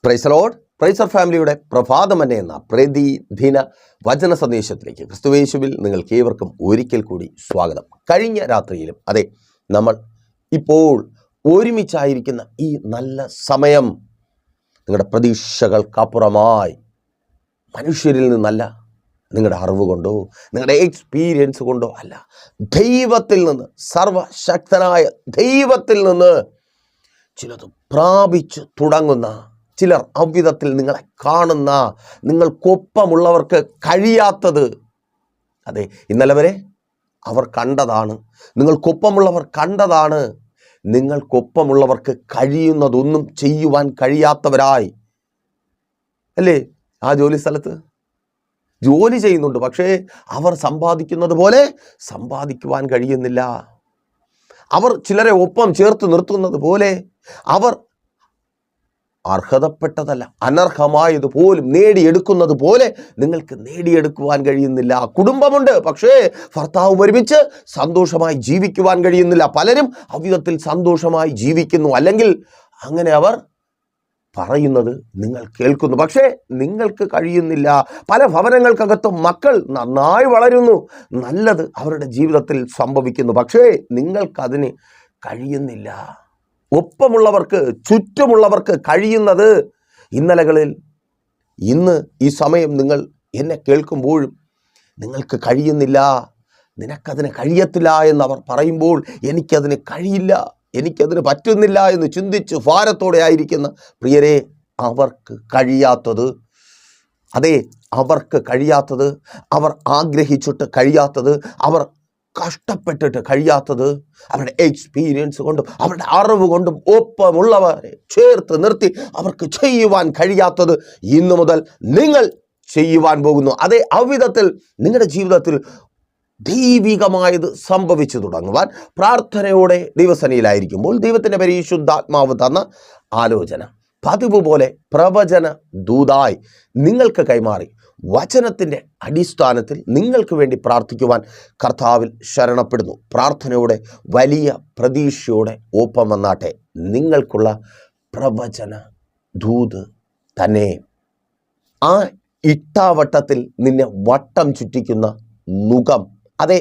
Praise Lord. പ്രൈസർ ഫാമിലിയുടെ പ്രഭാതമന്നെ എന്ന പ്രതിദിന വചന സന്ദേശത്തിലേക്ക് ക്രിസ്തുയേശുവിൽ നിങ്ങൾക്ക് ഏവർക്കും ഒരിക്കൽ കൂടി സ്വാഗതം. കഴിഞ്ഞ രാത്രിയിലും അതെ, നമ്മൾ ഇപ്പോൾ ഒരുമിച്ചായിരിക്കുന്ന ഈ നല്ല സമയം നിങ്ങളുടെ പ്രതീക്ഷകൾക്കപ്പുറമായി മനുഷ്യരിൽ നിന്നല്ല, നിങ്ങളുടെ അറിവ് കൊണ്ടോ നിങ്ങളുടെ എക്സ്പീരിയൻസ് കൊണ്ടോ അല്ല, ദൈവത്തിൽ നിന്ന്, സർവശക്തനായ ദൈവത്തിൽ നിന്ന് ചിലത് പ്രാപിച്ചു തുടങ്ങുന്ന ചിലർ അவ்விധത്തിൽ നിങ്ങളെ കാണുന്ന, നിങ്ങൾക്കൊപ്പമുള്ളവർക്ക് കഴിയാത്തത്. അതെ, ഇന്നലെ വരെ അവർ കണ്ടതാണ്, നിങ്ങൾക്കൊപ്പമുള്ളവർ കണ്ടതാണ്. നിങ്ങൾക്കൊപ്പമുള്ളവർക്ക് കഴിയുന്നതൊന്നും ചെയ്യുവാൻ കഴിയാത്തവരായി അല്ലേ? ആ ജോലി സ്ഥലത്ത് ജോലി ചെയ്യുന്നുണ്ട്, പക്ഷേ അവർ സമ്പാദിക്കുന്നത് പോലെ സമ്പാദിക്കുവാൻ കഴിയുന്നില്ല. അവർ ചിലരെ ഒപ്പം ചേർത്ത് നിർത്തുന്നത് പോലെ അവർ അർഹതപ്പെട്ടതല്ല, അനർഹമായതുപോലും നേടിയെടുക്കുന്നത് പോലെ നിങ്ങൾക്ക് നേടിയെടുക്കുവാൻ കഴിയുന്നില്ല. കുടുംബമുണ്ട്, പക്ഷേ ഭർത്താവും ഒരുമിച്ച് സന്തോഷമായി ജീവിക്കുവാൻ കഴിയുന്നില്ല. പലരും അவ்விധത്തിൽ സന്തോഷമായി ജീവിക്കുന്നു, അല്ലെങ്കിൽ അങ്ങനെ അവർ പറയുന്നത് നിങ്ങൾ കേൾക്കുന്നു, പക്ഷേ നിങ്ങൾക്ക് കഴിയുന്നില്ല. പല ഭവനങ്ങൾക്കകത്തും മക്കൾ നന്നായി വളരുന്നു, നല്ലത് അവരുടെ ജീവിതത്തിൽ സംഭവിക്കുന്നു, പക്ഷേ നിങ്ങൾക്കതിന് കഴിയുന്നില്ല. ഒപ്പമുള്ളവർക്ക്, ചുറ്റുമുള്ളവർക്ക് കഴിയുന്നത് ഇന്നലകളിൽ ഇന്ന് ഈ സമയം നിങ്ങൾ എന്നെ കേൾക്കുമ്പോഴും നിങ്ങൾക്ക് കഴിയുന്നില്ല, നിനക്കതിന് കഴിയത്തില്ല എന്നവർ പറയുമ്പോൾ എനിക്കതിന് കഴിയില്ല, എനിക്കതിന് പറ്റുന്നില്ല എന്ന് ചിന്തിച്ച് ഭാരത്തോടെ ആയിരിക്കുന്ന പ്രിയരെ, അവർക്ക് കഴിയാത്തത്, അതെ, അവർക്ക് കഴിയാത്തത്, അവർ ആഗ്രഹിച്ചിട്ട് കഴിയാത്തത്, അവർ കഷ്ടപ്പെട്ടിട്ട് കഴിയാത്തത്, അവരുടെ എക്സ്പീരിയൻസ് കൊണ്ടും അവരുടെ അറിവ് കൊണ്ടും ഒപ്പമുള്ളവരെ ചേർത്ത് നിർത്തി അവർക്ക് ചെയ്യുവാൻ കഴിയാത്തത് ഇന്നു മുതൽ നിങ്ങൾ ചെയ്യുവാൻ പോകുന്നു. അതേ, അவ்விധത്തിൽ നിങ്ങളുടെ ജീവിതത്തിൽ ദൈവികമായത് സംഭവിച്ചു തുടങ്ങുവാൻ പ്രാർത്ഥനയോടെ ദൈവസന്നിധിയിലായിരിക്കുമ്പോൾ ദൈവത്തിൻ്റെ പരിശുദ്ധാത്മാവ് തന്ന ആലോചന പതിവ് പോലെ പ്രവചന ദൂതായി നിങ്ങൾക്ക് കൈമാറി വചനത്തിൻ്റെ അടിസ്ഥാനത്തിൽ നിങ്ങൾക്ക് വേണ്ടി പ്രാർത്ഥിക്കുവാൻ കർത്താവിൽ ശരണപ്പെടുന്നു. പ്രാർത്ഥനയോടെ, വലിയ പ്രതീക്ഷയോടെ ഒപ്പം വന്നാട്ടെ നിങ്ങൾക്കുള്ള പ്രവചന ദൂത് തന്നെ. ആ ഇട്ടാവട്ടത്തിൽ നിന്നെ വട്ടം ചുറ്റിക്കുന്ന നുകം, അതെ,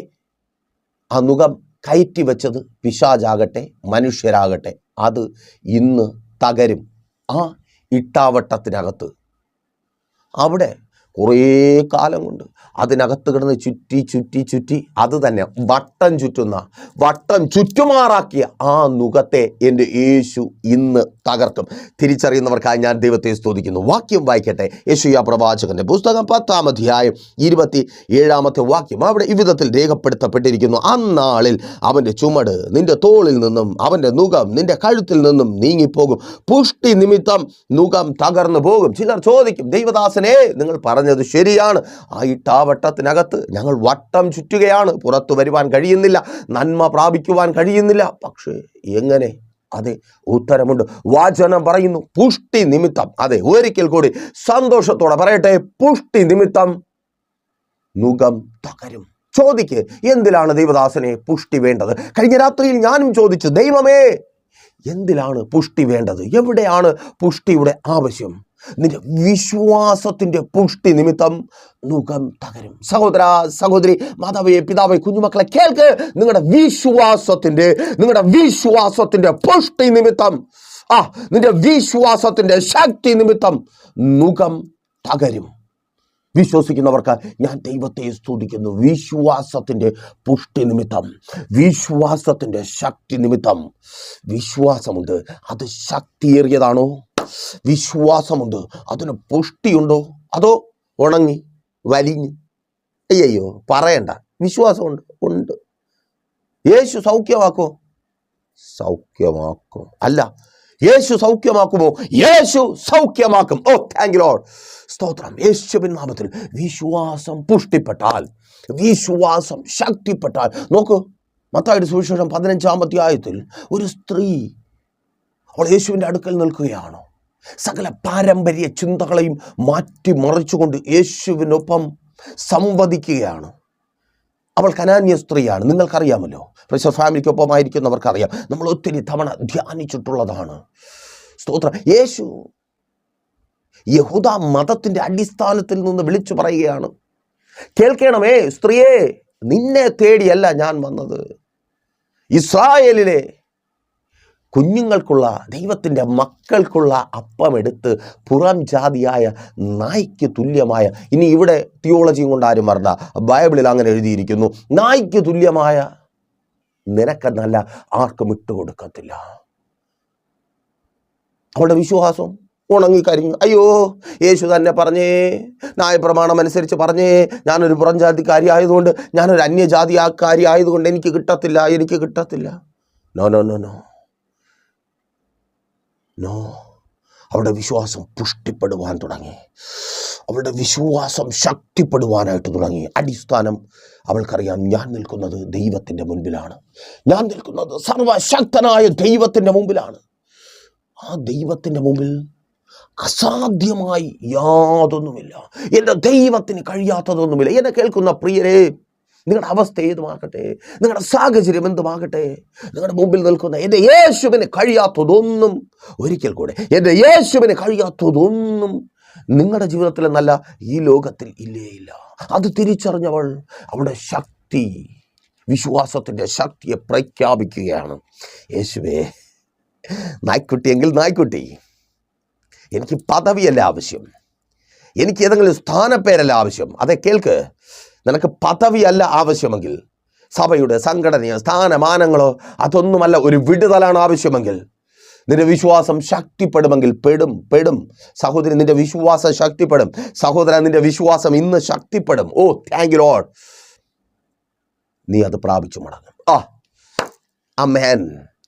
ആ നുകം കയറ്റി വെച്ചത് പിശാചാകട്ടെ മനുഷ്യരാകട്ടെ, അത് ഇന്ന് തകരും. ആ ഇട്ടാവട്ടത്തിനകത്ത് അവിടെ കുറേ കാലം കൊണ്ട് അതിനകത്ത് കിടന്ന് ചുറ്റി ചുറ്റി ചുറ്റി അത് തന്നെ വട്ടം ചുറ്റുമാറാക്കിയ ആ നുകത്തെ എൻ്റെ യേശു ഇന്ന് തകർക്കും. തിരിച്ചറിയുന്നവർക്കായി ഞാൻ ദൈവത്തെ സ്തുതിക്കുന്നു. വാക്യം വായിക്കട്ടെ. യെശയ്യാ പ്രവാചകന്റെ പുസ്തകം 10-ാം അധ്യായം 27-ാമത്തെ വാക്യം. അവിടെ ഇவ்விധത്തിൽ രേഖപ്പെടുത്തപ്പെട്ടിരിക്കുന്നു: അന്നാളിൽ അവൻ്റെ ചുമട് നിന്റെ തോളിൽ നിന്നും അവൻ്റെ നുകം നിന്റെ കഴുത്തിൽ നിന്നും നീങ്ങിപ്പോകും, പുഷ്ടി നിമിത്തം നുകം തകർന്നു പോകും. ചിലർ ചോദിക്കും, ദൈവദാസനെ, നിങ്ങൾ പറഞ്ഞത് ശരിയാണ്, ആ ഇട്ടാവട്ടത്തിനകത്ത് ഞങ്ങൾ വട്ടം ചുറ്റുകയാണ്, പുറത്തു വരുവാൻ കഴിയുന്നില്ല, നന്മ പ്രാപിക്കുവാൻ കഴിയുന്നില്ല. പക്ഷേ എങ്ങനെ? അതെ, ഉത്തരമുണ്ട്. വചനം പറയുന്നു, പുഷ്ടി നിമിത്തം. അതെ, ഒരിക്കൽ കൂടി സന്തോഷത്തോടെ പറയട്ടെ, പുഷ്ടി നിമിത്തം നുകം തകരും. ചോദിക്ക്, എന്തിലാണ് ദൈവദാസനെ പുഷ്ടി വേണ്ടത്? കഴിഞ്ഞ രാത്രിയിൽ ഞാനും ചോദിച്ചു, ദൈവമേ, എന്തിലാണ് പുഷ്ടി വേണ്ടത്? എവിടെയാണ് പുഷ്ടിയുടെ ആവശ്യം? നിന്റെ വിശ്വാസത്തിൻ്റെ പുഷ്ടി നിമിത്തം നുകം തകരും. സഹോദര, സഹോദരി, മാതാവേ, പിതാവേ, കുഞ്ഞുമക്കളെ കേൾക്ക്. നിങ്ങളുടെ വിശ്വാസത്തിന്റെ പുഷ്ടി നിമിത്തം, നിന്റെ വിശ്വാസത്തിന്റെ ശക്തി നിമിത്തം നുകം തകരും. വിശ്വസിക്കുന്നവർക്ക് ഞാൻ ദൈവത്തെ സ്തുതിക്കുന്നു. വിശ്വാസത്തിൻ്റെ പുഷ്ടി നിമിത്തം, വിശ്വാസത്തിൻ്റെ ശക്തി നിമിത്തം. വിശ്വാസമുണ്ട്, അത് ശക്തിയേറിയതാണോ? വിശ്വാസമുണ്ട്, അതിന് പുഷ്ടിയുണ്ടോ? അതോ ഉണങ്ങി വലിഞ്ഞ്? അയ്യോ, പറയണ്ട. വിശ്വാസമുണ്ട്, ഉണ്ട്. യേശു സൗഖ്യമാക്കോ? സൗഖ്യമാക്കും. അല്ല, യേശു സൗഖ്യമാക്കുമോ? യേശു സൗഖ്യമാക്കും. ഓ, താങ്ക് യു ലോർഡ്. സ്തോത്രം. യേശുവിൻ നാമത്തിൽ വിശ്വാസം പുഷ്ടിപ്പെട്ടാൽ, വിശ്വാസം ശക്തിപ്പെട്ടാൽ, നോക്കൂ, മത്തായിയുടെ സുവിശേഷം 15-ാം അധ്യായത്തിൽ ഒരു സ്ത്രീ, അവൾ യേശുവിൻ്റെ അടുക്കൽ നിൽക്കുകയാണ്. സകല പാരമ്പര്യ ചിന്തകളെയും മാറ്റിമറിച്ചുകൊണ്ട് യേശുവിനൊപ്പം സംവദിക്കുകയാണ്. അവൾ കനാന്യ സ്ത്രീയാണ്. നിങ്ങൾക്കറിയാമല്ലോ, പ്രൈസർ ഫാമിലിക്കൊപ്പമായിരിക്കുന്നവർക്കറിയാം. നമ്മൾ ഒത്തിരി തവണ ധ്യാനിച്ചിട്ടുള്ളതാണ്. സ്തോത്രം. യേശു യഹൂദ മതത്തിൻ്റെ അടിസ്ഥാനത്തിൽ നിന്ന് വിളിച്ചു പറയുകയാണ്, കേൾക്കണമേ സ്ത്രീയെ, നിന്നെ തേടിയല്ല ഞാൻ വന്നത്. ഇസ്രായേലിലെ കുഞ്ഞുങ്ങൾക്കുള്ള, ദൈവത്തിൻ്റെ മക്കൾക്കുള്ള അപ്പമെടുത്ത് പുറം ജാതിയായ നായ്ക്ക് തുല്യമായ, ഇനി ഇവിടെ തിയോളജിയും കൊണ്ട് ആരും വരണ്ട, ബൈബിളിൽ അങ്ങനെ എഴുതിയിരിക്കുന്നു, നായ്ക്ക് തുല്യമായ നിനക്കെന്നല്ല ആർക്കും ഇട്ടുകൊടുക്കത്തില്ല. അവളുടെ വിശ്വാസം ഉണങ്ങിക്കരിഞ്ഞു. അയ്യോ, യേശു തന്നെ പറഞ്ഞേ, ന്യായപ്രമാണം അനുസരിച്ച് പറഞ്ഞേ, ഞാനൊരു പുറംജാതിക്കാരി ആയതുകൊണ്ട്, ഞാനൊരു അന്യജാതിക്കാരി ആയതുകൊണ്ട് എനിക്ക് കിട്ടത്തില്ല. No no no no no അവളുടെ വിശ്വാസം പുഷ്ടിപ്പെടുവാൻ തുടങ്ങി. അവളുടെ വിശ്വാസം ശക്തിപ്പെടുവാനായിട്ട് തുടങ്ങി. അടിസ്ഥാനം അവൾക്കറിയാം, ഞാൻ നിൽക്കുന്നത് ദൈവത്തിൻ്റെ മുൻപിലാണ്, ഞാൻ നിൽക്കുന്നത് സർവശക്തനായ ദൈവത്തിൻ്റെ മുമ്പിലാണ്. ആ ദൈവത്തിൻ്റെ മുമ്പിൽ അസാധ്യമായി യാതൊന്നുമില്ല, എൻ്റെ ദൈവത്തിന് കഴിയാത്തതൊന്നുമില്ല. എന്നെ കേൾക്കുന്ന പ്രിയരെ, നിങ്ങളുടെ അവസ്ഥ ഏതുമാകട്ടെ, നിങ്ങളുടെ സാഹചര്യം എന്തുമാകട്ടെ, നിങ്ങളുടെ മുമ്പിൽ നിൽക്കുന്ന എൻ്റെ യേശുവിന് കഴിയാത്തതൊന്നും, ഒരിക്കൽ കൂടെ, എൻ്റെ യേശുവിന് കഴിയാത്തതൊന്നും നിങ്ങളുടെ ജീവിതത്തിൽ എന്നല്ല ഈ ലോകത്തിൽ ഇല്ല. അത് തിരിച്ചറിഞ്ഞവൾ അവളുടെ ശക്തി, വിശ്വാസത്തിൻ്റെ ശക്തിയെ പ്രഖ്യാപിക്കുകയാണ്. യേശുവേ, നായ്ക്കുട്ടിയെങ്കിൽ നായ്ക്കുട്ടി, എനിക്ക് പദവിയല്ല ആവശ്യം, എനിക്ക് ഏതെങ്കിലും സ്ഥാനപ്പേരല്ല ആവശ്യം. അതെ, കേൾക്ക്, നിനക്ക് പദവിയല്ല ആവശ്യമെങ്കിൽ, സഭയുടെ സംഘടനയോ സ്ഥാനമാനങ്ങളോ അതൊന്നുമല്ല, ഒരു വിടുതലാണ് ആവശ്യമെങ്കിൽ, നിന്റെ വിശ്വാസം ശക്തിപ്പെടുമെങ്കിൽ പെടും സഹോദരി, നിന്റെ വിശ്വാസം ശക്തിപ്പെടും. സഹോദരൻ, നിന്റെ വിശ്വാസം ഇന്ന് ശക്തിപ്പെടും. ഓ, താങ്ക് യു ലോർഡ്. നീ അത് പ്രാപിച്ചു മടങ്ങും. ആമേൻ.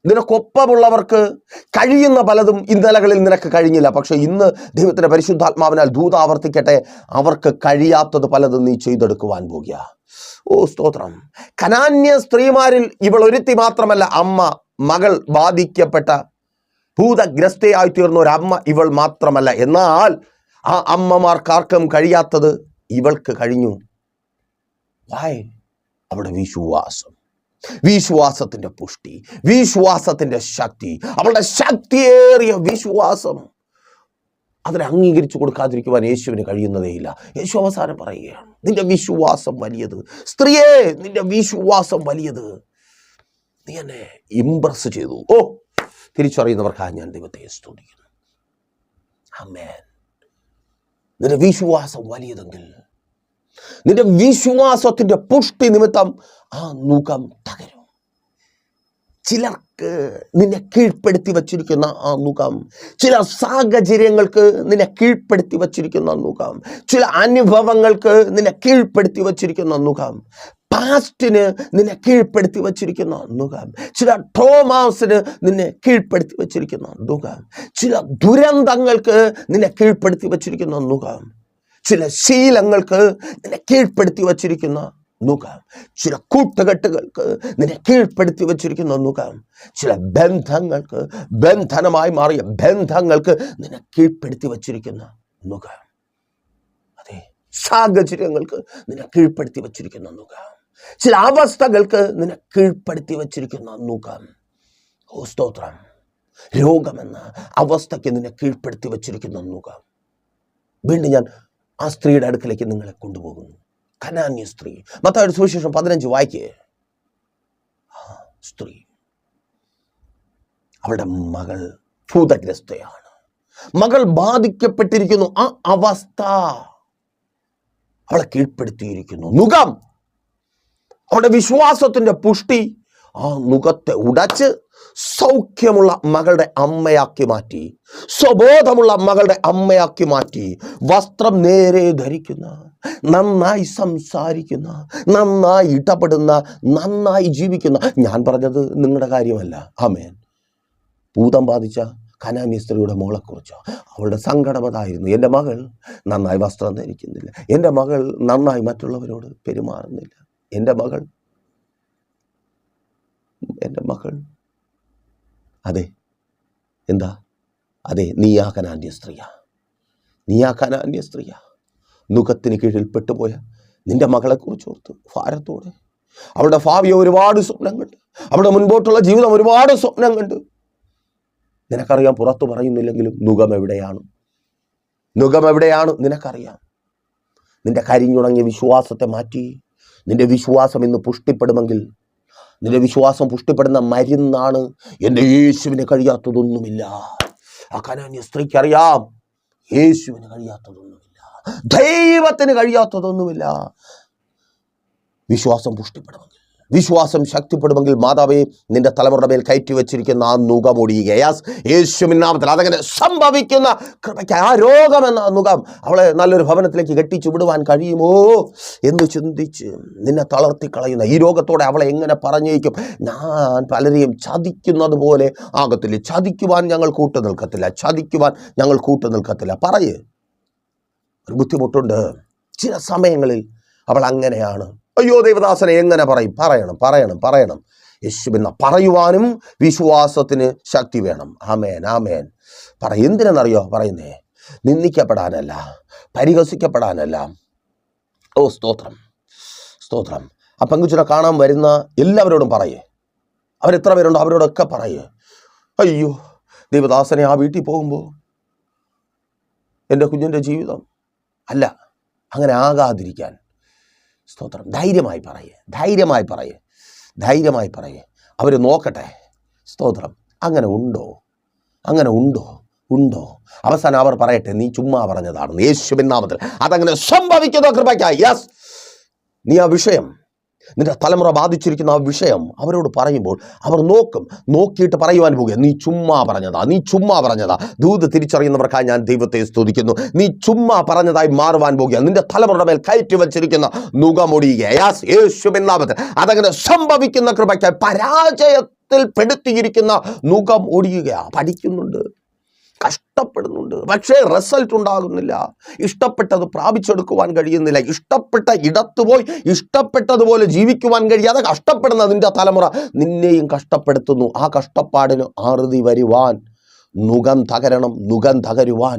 നിനക്കൊപ്പമുള്ളവർക്ക് കഴിയുന്ന പലതും ഇന്നലകളിൽ നിനക്ക് കഴിഞ്ഞില്ല, പക്ഷെ ഇന്ന് ദൈവത്തിൻ്റെ പരിശുദ്ധാത്മാവിനാൽ ദൂത് ആവർത്തിക്കട്ടെ, അവർക്ക് കഴിയാത്തത് പലതും നീ ചെയ്തെടുക്കുവാൻ പോകുക. ഓ സ്തോത്രം. കനാന്യ സ്ത്രീമാരിൽ ഇവൾ ഒരുത്തി മാത്രമല്ല അമ്മ. മകൾ ബാധിക്കപ്പെട്ട ഭൂതഗ്രസ്തയായി തീർന്ന ഒരു അമ്മ ഇവൾ മാത്രമല്ല. എന്നാൽ ആ അമ്മമാർക്കാർക്കും കഴിയാത്തത് ഇവൾക്ക് കഴിഞ്ഞു. വായ് അവളുടെ വിശ്വാസത്തിൻ്റെ പുഷ്ടി, വിശ്വാസത്തിൻ്റെ ശക്തി, അവളുടെ ശക്തിയേറിയ വിശ്വാസം, അതിനെ അംഗീകരിച്ചു കൊടുക്കാതിരിക്കുവാൻ യേശുവിന് കഴിയുന്നതേയില്ല. യേശു അവസാനം പറയുകയാണ്, നിന്റെ വിശ്വാസം വലിയത്. സ്ത്രീയെ, നിന്റെ വിശ്വാസം വലിയത്. നീ എന്നെ ഇംപ്രസ് ചെയ്തു. ഓ, തിരിച്ചറിയുന്നവർക്കായി ഞാൻ ദൈവത്തെ സ്തുതിക്കുന്നു. ആമേൻ. നിന്റെ വിശ്വാസം വലിയതെങ്കിൽ, നിന്റെ വിശ്വാസത്തിൻ്റെ പുഷ്ടി നിമിത്തം ആ നുകം തകരും. ചിലർക്ക് നിന്നെ കീഴ്പ്പെടുത്തി വച്ചിരിക്കുന്ന ആ നുകം, ചില സാഹചര്യങ്ങൾക്ക് നിന്നെ കീഴ്പ്പെടുത്തി വച്ചിരിക്കുന്ന നുകം, ചില അനുഭവങ്ങൾക്ക് നിന്നെ കീഴ്പ്പെടുത്തി വച്ചിരിക്കുന്ന നുകം, പാസ്റ്റിന് നിന്നെ കീഴ്പ്പെടുത്തി വച്ചിരിക്കുന്ന നുകം, ചില ട്രോമാസിന് നിന്നെ കീഴ്പ്പെടുത്തി വച്ചിരിക്കുന്ന നുകം, ചില ദുരന്തങ്ങൾക്ക് നിന്നെ കീഴ്പ്പെടുത്തി വച്ചിരിക്കുന്ന നുകം, ചില ശീലങ്ങൾക്ക് നിന്നെ കീഴ്പ്പെടുത്തി വച്ചിരിക്കുന്ന നുകം, ചില കൂട്ടുകെട്ടുകൾക്ക് നിന്നെ കീഴ്പ്പെടുത്തി വച്ചിരിക്കുന്ന നുകം, ചില ബന്ധങ്ങൾക്ക്, ബന്ധനമായി മാറിയ ബന്ധങ്ങൾക്ക് നിന്നെ കീഴ്പ്പെടുത്തി വച്ചിരിക്കുന്ന നുകം, അതെ, സാഹചര്യങ്ങൾക്ക് നിന്നെ കീഴ്പ്പെടുത്തി വച്ചിരിക്കുന്ന നുകം, ചില അവസ്ഥകൾക്ക് നിന്നെ കീഴ്പ്പെടുത്തി വച്ചിരിക്കുന്ന നുകം. ഓ സ്തോത്രം. രോഗമെന്ന അവസ്ഥയ്ക്ക് നിന്നെ കീഴ്പ്പെടുത്തി വച്ചിരിക്കുന്ന നുകം. വീണ്ടും ഞാൻ ആ സ്ത്രീയുടെ അടുക്കലേക്ക് നിങ്ങളെ കൊണ്ടുപോകുന്നു. കനാന്യ സ്ത്രീ. മത്തായിയുടെ സുവിശേഷം 15 വായിക്കേ. സ്ത്രീ, അവളുടെ മകൾ ഭൂതഗ്രസ്തയാണ്, മകൾ ബാധിക്കപ്പെട്ടിരിക്കുന്നു. ആ അവസ്ഥ അവളെ കീഴ്പ്പെടുത്തിയിരിക്കുന്നു. നുകം, അവളുടെ വിശ്വാസത്തിന്റെ പുഷ്ടി ആ നുകത്തെ ഉടച്ച് സൗഖ്യമുള്ള മകളുടെ അമ്മയാക്കി മാറ്റി, സ്വബോധമുള്ള മകളുടെ അമ്മയാക്കി മാറ്റി. വസ്ത്രം നേരെ ധരിക്കുന്ന, നന്നായി സംസാരിക്കുന്ന, നന്നായി ഇടപെടുന്ന, നന്നായി ജീവിക്കുന്ന. ഞാൻ പറഞ്ഞത് നിങ്ങളുടെ കാര്യമല്ല. ആമേൻ. ഭൂതം ബാധിച്ച കനാന്യ സ്ത്രീയുടെ മോളെക്കുറിച്ച് അവളുടെ സങ്കടം അതായിരുന്നു. എൻ്റെ മകൾ നന്നായി വസ്ത്രം ധരിക്കുന്നില്ല, എൻ്റെ മകൾ നന്നായി മറ്റുള്ളവരോട് പെരുമാറുന്നില്ല, എൻ്റെ മകൾ അതെ, എന്താ? അതെ, നീയാ കനാന്യ സ്ത്രീയാ. നുഖത്തിന് കീഴിൽ പെട്ടുപോയ നിന്റെ മകളെക്കുറിച്ച് ഓർത്ത് ഭാരത്തോടെ, അവളുടെ ഭാവിയെ ഒരുപാട് സ്വപ്നം കണ്ട്, അവളുടെ മുൻപോട്ടുള്ള ജീവിതം ഒരുപാട് സ്വപ്നം കണ്ട്. നിനക്കറിയാം, പുറത്തു പറയുന്നില്ലെങ്കിലും നുഖം എവിടെയാണ്? നുകം എവിടെയാണ് നിനക്കറിയാം. നിന്റെ കരിഞ്ഞുണങ്ങിയ വിശ്വാസത്തെ മാറ്റി നിന്റെ വിശ്വാസം ഇന്ന് പുഷ്ടിപ്പെടുമെങ്കിൽ, നിന്റെ വിശ്വാസം പുഷ്ടിപ്പെടുന്ന മരുന്നാണ് എൻ്റെ യേശുവിന് കഴിയാത്തതൊന്നുമില്ല. ആ കനാന്യ സ്ത്രീക്കറിയാം, യേശുവിന് കഴിയാത്തതൊന്നുമില്ല, ദൈവത്തിന് കഴിയാത്തതൊന്നുമില്ല. വിശ്വാസം പുഷ്ടിപ്പെടുമെങ്കിൽ, വിശ്വാസം ശക്തിപ്പെടുമെങ്കിൽ, മാതാവേ നിന്റെ തലമുറയുടെ മേൽ കയറ്റി വെച്ചിരിക്കുന്ന ആ നുകമൊടിയുക. യേശുവിൻ നാമത്തിൽ അതങ്ങനെ സംഭവിക്കുന്ന കൃപയ്ക്ക് ആ രോഗമെന്ന നുകം അവളെ നല്ലൊരു ഭവനത്തിലേക്ക് കെട്ടിച്ചു വിടുവാൻ കഴിയുമോ എന്ന് ചിന്തിച്ച് നിന്നെ തളർത്തിക്കളയുന്ന ഈ രോഗത്തോടെ അവളെ എങ്ങനെ പറഞ്ഞേക്കും? ഞാൻ പലരെയും ചതിക്കുന്നത് പോലെ ആകത്തില്ല. ചതിക്കുവാൻ ഞങ്ങൾ കൂട്ടു നിൽക്കത്തില്ല, ചതിക്കുവാൻ ഞങ്ങൾ കൂട്ടു നിൽക്കത്തില്ല. പറയ്, ഒരു ബുദ്ധിമുട്ടുണ്ട്. ചില സമയങ്ങളിൽ അവൾ അങ്ങനെയാണ്. അയ്യോ ദൈവദാസനെ എങ്ങനെ പറയും? പറയണം. യേശുവിനെ പറയുവാനും വിശ്വാസത്തിന് ശക്തി വേണം. ആമേൻ, ആമേൻ. എന്തിനെന്നറിയോ പറയുന്നേ? നിന്ദിക്കപ്പെടാനല്ല, പരിഹസിക്കപ്പെടാനല്ല. ഓ സ്തോത്രം, സ്തോത്രം. ആ പെങ്കുച്ചിനെ കാണാൻ വരുന്ന എല്ലാവരോടും പറയേ. അവരെത്ര പേരുണ്ടോ അവരോടൊക്കെ പറയേ, അയ്യോ ദൈവദാസനെ ആ വീട്ടിൽ പോകുമ്പോൾ എൻ്റെ കുഞ്ഞിൻ്റെ ജീവിതം അല്ല, അങ്ങനെ ആകാതിരിക്കാൻ. സ്തോത്രം. ധൈര്യമായി പറയേ. അവർ നോക്കട്ടെ. സ്തോത്രം. അങ്ങനെ ഉണ്ടോ? അവസാനം അവർ പറയട്ടെ, നീ ചുമ്മാ പറഞ്ഞതാണെന്ന്. യേശുവിൻ നാമത്തിൽ അതങ്ങനെ സംഭവിക്കുന്ന കൃപയ്ക്കായി. യെസ്, നീ ആ വിഷയം, നിന്റെ തലമുറ ബാധിച്ചിരിക്കുന്ന ആ വിഷയം അവരോട് പറയുമ്പോൾ അവർ നോക്കിയിട്ട് പറയുവാൻ പോകുക, നീ ചുമ്മാ പറഞ്ഞതാ. ദൂത് തിരിച്ചറിയുന്നവർക്കായി ഞാൻ ദൈവത്തെ സ്തുതിക്കുന്നു. നീ ചുമ്മാ പറഞ്ഞതായി മാറുവാൻ പോകുക. നിന്റെ തലമുറയുടെ മേൽ കയറ്റി വച്ചിരിക്കുന്ന നുകമൊടിയുക. യേശുവിൻ നാമത്തിൽ അതങ്ങനെ സംഭവിക്കുന്ന കൃപയ്ക്കായി പരാജയത്തിൽ പെടുത്തിയിരിക്കുന്ന നുകം ഒടിയുക. പഠിക്കുന്നുണ്ട്, കഷ്ടപ്പെടുന്നുണ്ട്, പക്ഷേ റിസൾട്ട് ഉണ്ടാകുന്നില്ല. ഇഷ്ടപ്പെട്ടത് പ്രാപിച്ചെടുക്കുവാൻ കഴിയുന്നില്ല. ഇഷ്ടപ്പെട്ട ഇടത്ത് പോയി ഇഷ്ടപ്പെട്ടതുപോലെ ജീവിക്കുവാൻ കഴിയാതെ കഷ്ടപ്പെടുന്ന നിന്റെ തലമുറ നിന്നെയും കഷ്ടപ്പെടുത്തുന്നു. ആ കഷ്ടപ്പാടിന് അറുതി വരുവാൻ നുകം തകരുവാൻ